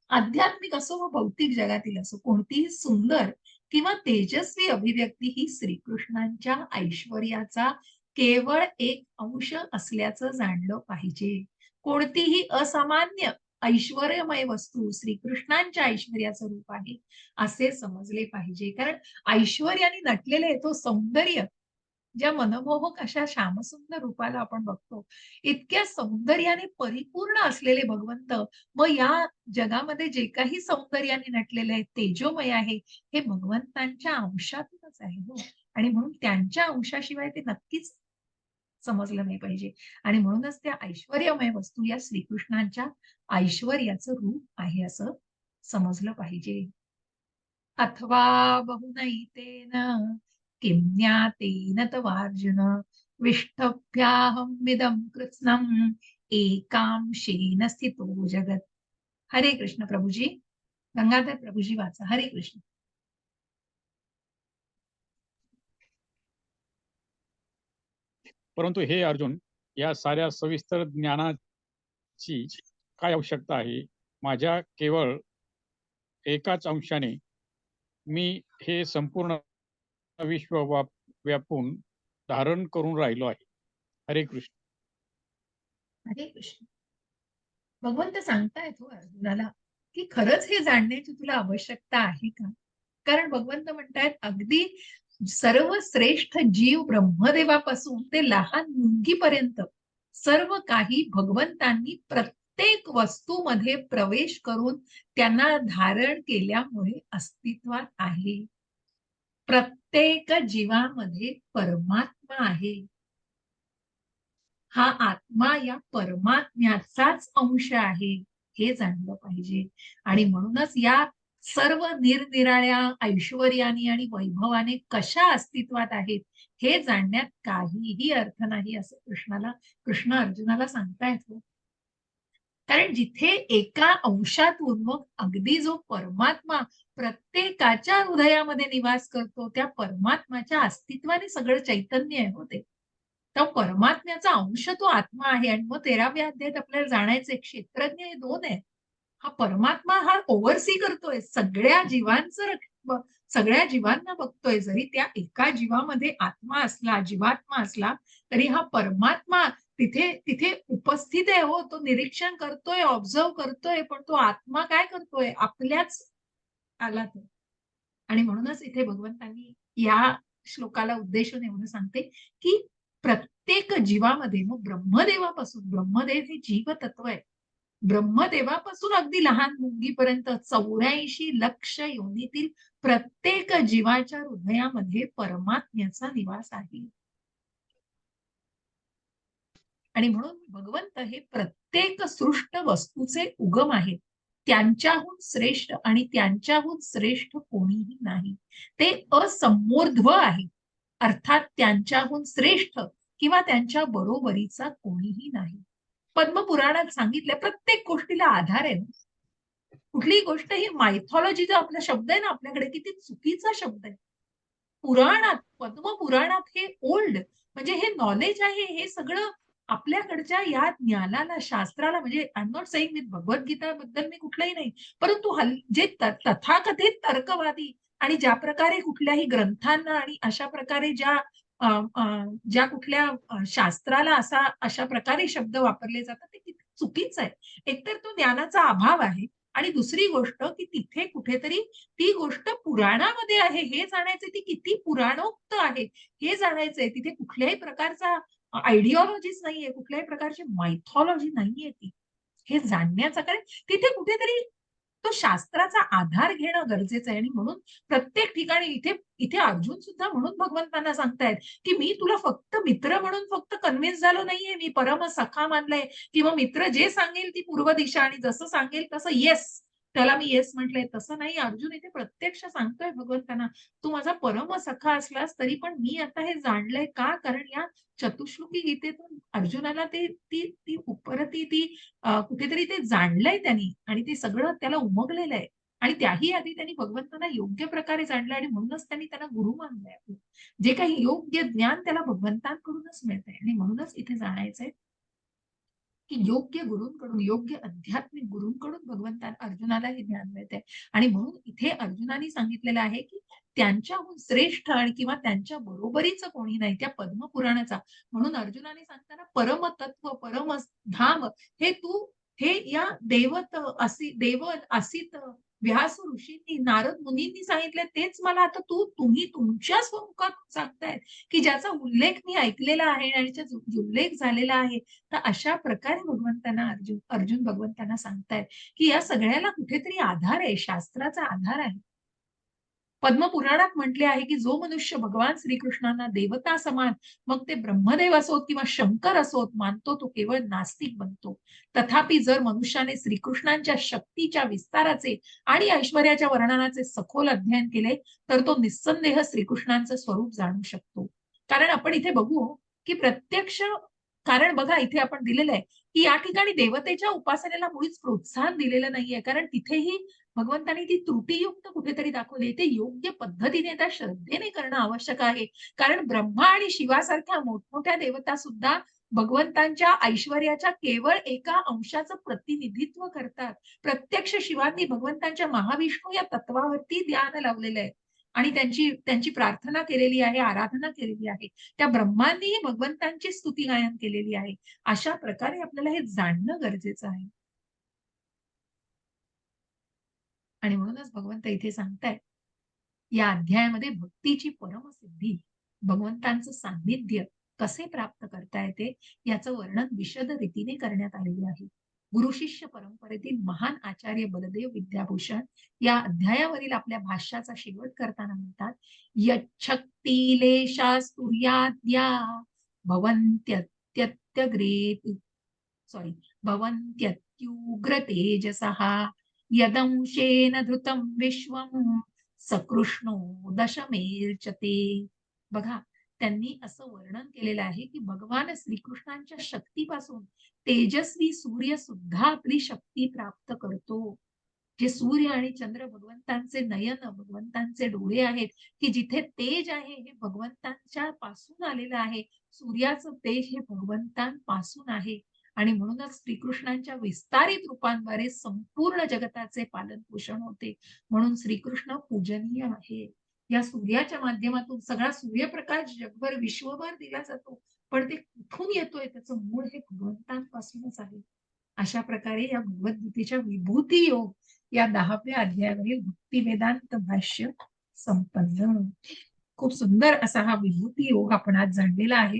आध्यात्मिक असो व भौतिक जगातील असो, कोणतीही सुंदर किंवा तेजस्वी अभिव्यक्ती ही श्रीकृष्णांच्या ऐश्वर्याचा केवळ एक अंश असल्याचं जाणलं पाहिजे. कोणतीही असामान्य ऐश्वर्यमय वस्तू श्रीकृष्णांच्या ऐश्वर्याचं रूप आहे असे समजले पाहिजे. कारण ऐश्वर्याने नटलेले तो सौंदर्य, ज्या मनमोहक अशा श्यामसुंदर रूपाला आपण बघतो, इतक्या सौंदर्याने परिपूर्ण असलेले भगवंत, मग या जगामध्ये जे काही सौंदर्याने नटलेले आहे, तेजोमय आहे, हे भगवंतांच्या अंशातूनच आहे हो. आणि म्हणून त्यांच्या अंशाशिवाय ते नक्कीच समजलं नाही पाहिजे. आणि म्हणूनच त्या ऐश्वर्यमय वस्तू या श्रीकृष्णांच्या ऐश्वर्याचं रूप आहे असं समजलं पाहिजे. अथवा बहुनैतेन किं ज्ञातेन तवार्जुन विष्टभ्याहमिदं कृत्स्नम् एकांशेन स्थितो जगत्. हरे कृष्ण प्रभुजी. गंगाधर प्रभुजी वाचा. हरे कृष्ण. परंतु हे अर्जुन, या साऱ्या सविस्तर ज्ञानाची काय आवश्यकता आहे? माझ्या केवळ एकाच अंशाने मी हे संपूर्ण विश्व व्यापून धारण करून राहिलो आहे. हरे कृष्ण. हरे कृष्ण. भगवंत सांगतायत हो अर्जुनाला की खरंच हे जाणण्याची तुला आवश्यकता आहे का? कारण भगवंत म्हणतायत अगदी सर्वश्रेष्ठ जीव ब्रह्मदेवापासून ते लहान मुंगीपर्यंत सर्व काही भगवंतांनी प्रत्येक वस्तूमध्ये प्रवेश करून त्यांना धारण केल्यामुळे अस्तित्वात आहे. प्रत्येक जीवामध्ये परमात्मा आहे. हा आत्मा या परमात्म्याचाच अंश आहे हे जाणलं पाहिजे. आणि म्हणूनच या सर्व निरनिराळ्या ऐश्वर्याने आणि वैभवाने कशा अस्तित्वात आहेत हे जाणण्यात काहीही अर्थ नाही असं कृष्ण अर्जुनाला सांगतायत हो. कारण जिथे एका अंशातून मग अगदी जो परमात्मा प्रत्येकाच्या हृदयामध्ये निवास करतो, त्या परमात्म्याच्या अस्तित्वाने सगळं चैतन्य आहे हो ते. त्या परमात्म्याचा अंश तो आत्मा आहे. आणि मग 13व्या अध्यायात आपल्याला जाणायचे क्षेत्रज्ञ हे 2 आहेत. हा परमात्मा हा ओव्हरसी करतोय सगळ्या जीवांचं, सगळ्या जीवांना बघतोय. जरी त्या एका जीवामध्ये आत्मा असला, जीवात्मा असला, तरी हा परमात्मा तिथे तिथे उपस्थित आहे हो. तो निरीक्षण करतोय, ऑब्झर्व करतोय, पण तो आत्मा काय करतोय? आपल्याच आला तो. आणि म्हणूनच इथे भगवंतांनी या श्लोकाला उद्देशून एवढं सांगते की प्रत्येक जीवामध्ये, मग ब्रह्मदेवापासून, ब्रह्मदेव हे जीवतत्व आहे, ब्रह्मदेवापासून अगदी लहान मुंगीपर्यंत 84 लक्ष योनीतील प्रत्येक जीवाच्या हृदयामध्ये परमात्म्याचा निवास आहे. आणि म्हणून भगवंत हे प्रत्येक सृष्ट वस्तूचे उगम आहेत. त्यांच्याहून श्रेष्ठ आणि त्यांच्याहून श्रेष्ठ कोणीही नाही. ते असमोर्ध्व आहे. अर्थात त्यांच्याहून श्रेष्ठ किंवा त्यांच्या बरोबरीचा कोणीही नाही. पद्मपुराणात सांगितलं प्रत्येक गोष्टीला आधार आहे. कुठलीही गोष्ट ही मायथॉलॉजी जो आपला शब्द आहे ना आपल्याकडे, किती चुकीचा शब्द आहे. पुराणात, पद्मपुराणात हे ओल्ड म्हणजे हे नॉलेज आहे. हे सगळं आपल्याकडच्या या ज्ञानाला, शास्त्राला, म्हणजे I am not saying with Bhagavad Gita बद्दल मी कुठलंही नाही, परंतु जे तथाकथित तर्कवादी आणि ज्या प्रकारे कुठल्याही ग्रंथांना आणि अशा प्रकारे ज्या कुठल्या शास्त्राला अशा प्रकारे शब्द वापरले जातात ते किती चुकीचं आहे. एकतर तो ज्ञानाचा अभाव आहे आणि दुसरी गोष्ट की तिथे कुठेतरी ती गोष्ट पुराणामध्ये आहे हे जाणायचे, ती किती पुराणोक्त आहे हे जाणायचंय. तिथे कुठल्याही प्रकारचा आयडिओलॉजीच नाहीये, कुठल्याही प्रकारची मायथॉलॉजी नाहीये ती, हे जाणण्याचा. कारण तिथे कुठेतरी तो शास्त्राचा आधार घेणं गरजेचं आहे. आणि म्हणून प्रत्येक ठिकाणी इथे अर्जुन सुद्धा म्हणून भगवंतांना सांगतायत की मी तुला फक्त मित्र म्हणून फक्त कन्व्हिन्स झालो नाहीये, मी परम सखा मानलंय, किंवा मित्र जे सांगेल ती पूर्व दिशा आणि जसं सांगेल तसं येस, त्याला मी येस म्हटलंय, तसं नाही. अर्जुन इथे प्रत्यक्ष सांगतोय भगवंतांना, तू माझा परम सखा असलास तरी पण मी आता हे जाणलंय का? कारण या चतुश्लोकी गीतेतून अर्जुनाला ती उपरती ती कुठेतरी ते जाणलंय त्यांनी आणि ते सगळं त्याला उमगलेलं आहे. आणि त्याही आधी त्यांनी भगवंतांना योग्य प्रकारे जाणलं आणि म्हणूनच त्यांनी त्यांना गुरु मानलंय. जे काही योग्य ज्ञान त्याला भगवंतांकडूनच मिळतंय. आणि म्हणूनच इथे जाणायचंय की योग्य गुरूंकडून, योग्य आध्यात्मिक गुरूंकडून भगवंतांना अर्जुनाला हे ज्ञान मिळतंय. आणि म्हणून इथे अर्जुनाने सांगितलेलं आहे की त्यांच्याहून श्रेष्ठ आणि किंवा त्यांच्या बरोबरीचं कोणी नाही त्या पद्मपुराणाचा. म्हणून अर्जुनाने सांगताना परमतत्व परमधाम हे या देव असित व्यास ऋषींनी नारद मुनींनी सांगितलं तेच मला आता तुम्ही तुमच्या स्वमुखात सांगताय की ज्याचा उल्लेख मी ऐकलेला आहे आणि ज्याचा उल्लेख झालेला आहे. तर अशा प्रकारे भगवंतांना अर्जुन भगवंतांना सांगतायत की या सगळ्याला कुठेतरी आधार आहे, शास्त्राचा आधार आहे. पद्मपुराणात म्हटले आहे की जो मनुष्य भगवान श्रीकृष्णांना देवता समान, मग ते ब्रह्मदेव असोत किंवा शंकर असोत, मानतो तो केवळ नास्तिक बनतो. तथापि जर मनुष्याने श्रीकृष्णांच्या शक्तीच्या विस्ताराचे आणि ऐश्वर्याच्या वर्णनाचे सखोल अध्ययन केले तर तो निस्संदेह श्रीकृष्णांचं स्वरूप जाणू शकतो. कारण आपण इथे बघू की प्रत्यक्ष कारण बघा इथे आपण दिलेलं आहे की या ठिकाणी देवतेच्या उपासनेला मुळीच प्रोत्साहन दिलेलं नाहीये. कारण तिथेही भगवंतांनी ती त्रुटीयुक्त कुठेतरी दाखवली. ते योग्य पद्धतीने त्या श्रद्धेने करणं आवश्यक आहे. कारण ब्रह्मा आणि शिवासारख्या मोठमोठ्या देवता सुद्धा भगवंतांच्या ऐश्वर्याच्या केवळ एका अंशाचं प्रतिनिधित्व करतात. प्रत्यक्ष शिवांनी भगवंतांच्या महाविष्णू या तत्वावरती ध्यान लावलेलं आहे आणि त्यांची प्रार्थना केलेली आहे, आराधना केलेली आहे. त्या ब्रह्मांनीही भगवंतांची स्तुती गायन केलेली आहे. अशा प्रकारे आपल्याला हे जाणणं गरजेचं आहे. आणि म्हणूनच भगवंत इथे सांगतायत या अध्यायामध्ये भक्तीची परमसिद्धी, भगवंतांचं सान्निध्य कसे प्राप्त करता येते याचं वर्णन विशद रीतीने करण्यात आलेले आहे. गुरु शिष्य परंपरेतील महान आचार्य बलदेव विद्याभूषण या अध्यायावरील आपल्या भाष्याचा शेवट करताना म्हणतात, यच्छक्तिलेशा स्तुर्याद्या भवन्त्यत्युग्र तेजसः यदंशेन धृतं विश्वं सकृष्णो दशमेर्चते. बघा त्यांनी असं वर्णन केलेलं आहे की भगवान श्रीकृष्णांच्या शक्तीपासून तेजस्वी सूर्य सुद्धा आपली शक्ती प्राप्त करतो. जे सूर्य आणि चंद्र भगवंतांचे नयन, भगवंतांचे डोळे आहेत की जिथे तेज आहे हे भगवंतांच्या पासून आलेलं आहे. सूर्याचं तेज हे भगवंतांपासून आहे आणि म्हणूनच श्रीकृष्णांच्या विस्तारित रूपांद्वारे संपूर्ण जगताचे पालन पोषण होते. म्हणून श्रीकृष्ण पूजनीय आहे. या सूर्याच्या माध्यमातून सगळा सूर्यप्रकाश जगभर विश्वभर दिला जातो, पण ते कुठून येतोय त्याचं मूळ हे भगवंतांपासूनच आहे. अशा प्रकारे या भगवद्गीतेच्या विभूती योग या 10व्या अध्यायावरील भक्ती वेदांत भाष्य संपन्न. खूप सुंदर असा हा विभूती योग आपण आज जाणलेला आहे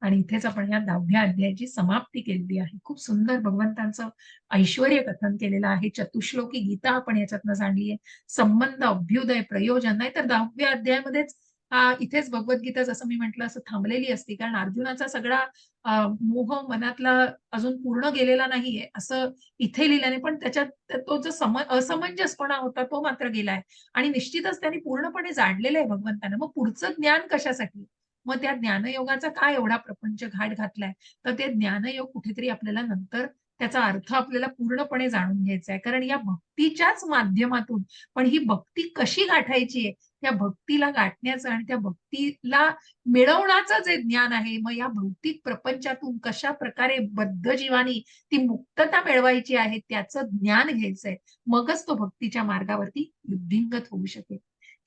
आणि इथेच आपण या 10व्या अध्यायाची समाप्ती केलेली आहे. खूप सुंदर भगवंतांचं ऐश्वर्य कथन केलेलं आहे. चतुश्लोकी गीता आपण याच्यातनं जाणली आहे. संबंध, अभ्युदय, प्रयोजन, नाही तर 10व्या अध्यायामध्येच इथेच भगवद्गीता जसं मी म्हटलं असं थांबलेली असते. कारण अर्जुनाचा सगळा मोह मनातला अजून पूर्ण गेलेला नाहीये असं इथे लिहिल्याने, पण त्याच्यात तो जो असमंजसपणा होता तो मात्र गेलाय आणि निश्चितच त्यांनी पूर्णपणे जाणलेलं आहे भगवंतांना. मग पुढचं ज्ञान कशासाठी? मग त्या ज्ञानयोगाचा काय एवढा प्रपंच घाट घातलाय? तर ते ज्ञानयोग कुठेतरी आपल्याला नंतर त्याचा अर्थ आपल्याला पूर्णपणे जाणून घ्यायचा आहे. कारण या भक्तीच्याच माध्यमातून, पण ही भक्ती कशी गाठायची आहे, त्या भक्तीला गाठण्याचं आणि त्या भक्तीला मिळवण्याचं जे ज्ञान आहे, मग या भौतिक प्रपंचातून कशा प्रकारे बद्ध जीवानी ती मुक्तता मिळवायची आहे त्याचं ज्ञान घ्यायचंय. मगच तो भक्तीच्या मार्गावरती वृद्धिंगत होऊ शकेल.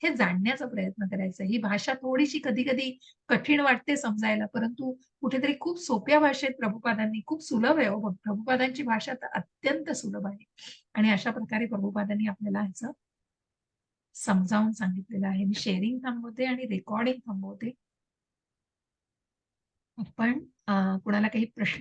हे जाणण्याचा प्रयत्न करायचा. ही भाषा थोडीशी कधी कधी कठीण वाटते समजायला, परंतु कुठेतरी खूप सोप्या भाषेत प्रभुपादांनी, खूप सुलभ आहे हो, प्रभुपादांची भाषा तर अत्यंत सुलभ आहे आणि अशा प्रकारे प्रभुपादांनी आपल्याला ह्याचं समजावून सांगितलेलं आहे. मी शेअरिंग थांबवते आणि रेकॉर्डिंग थांबवते. आपण कुणाला काही प्रश्न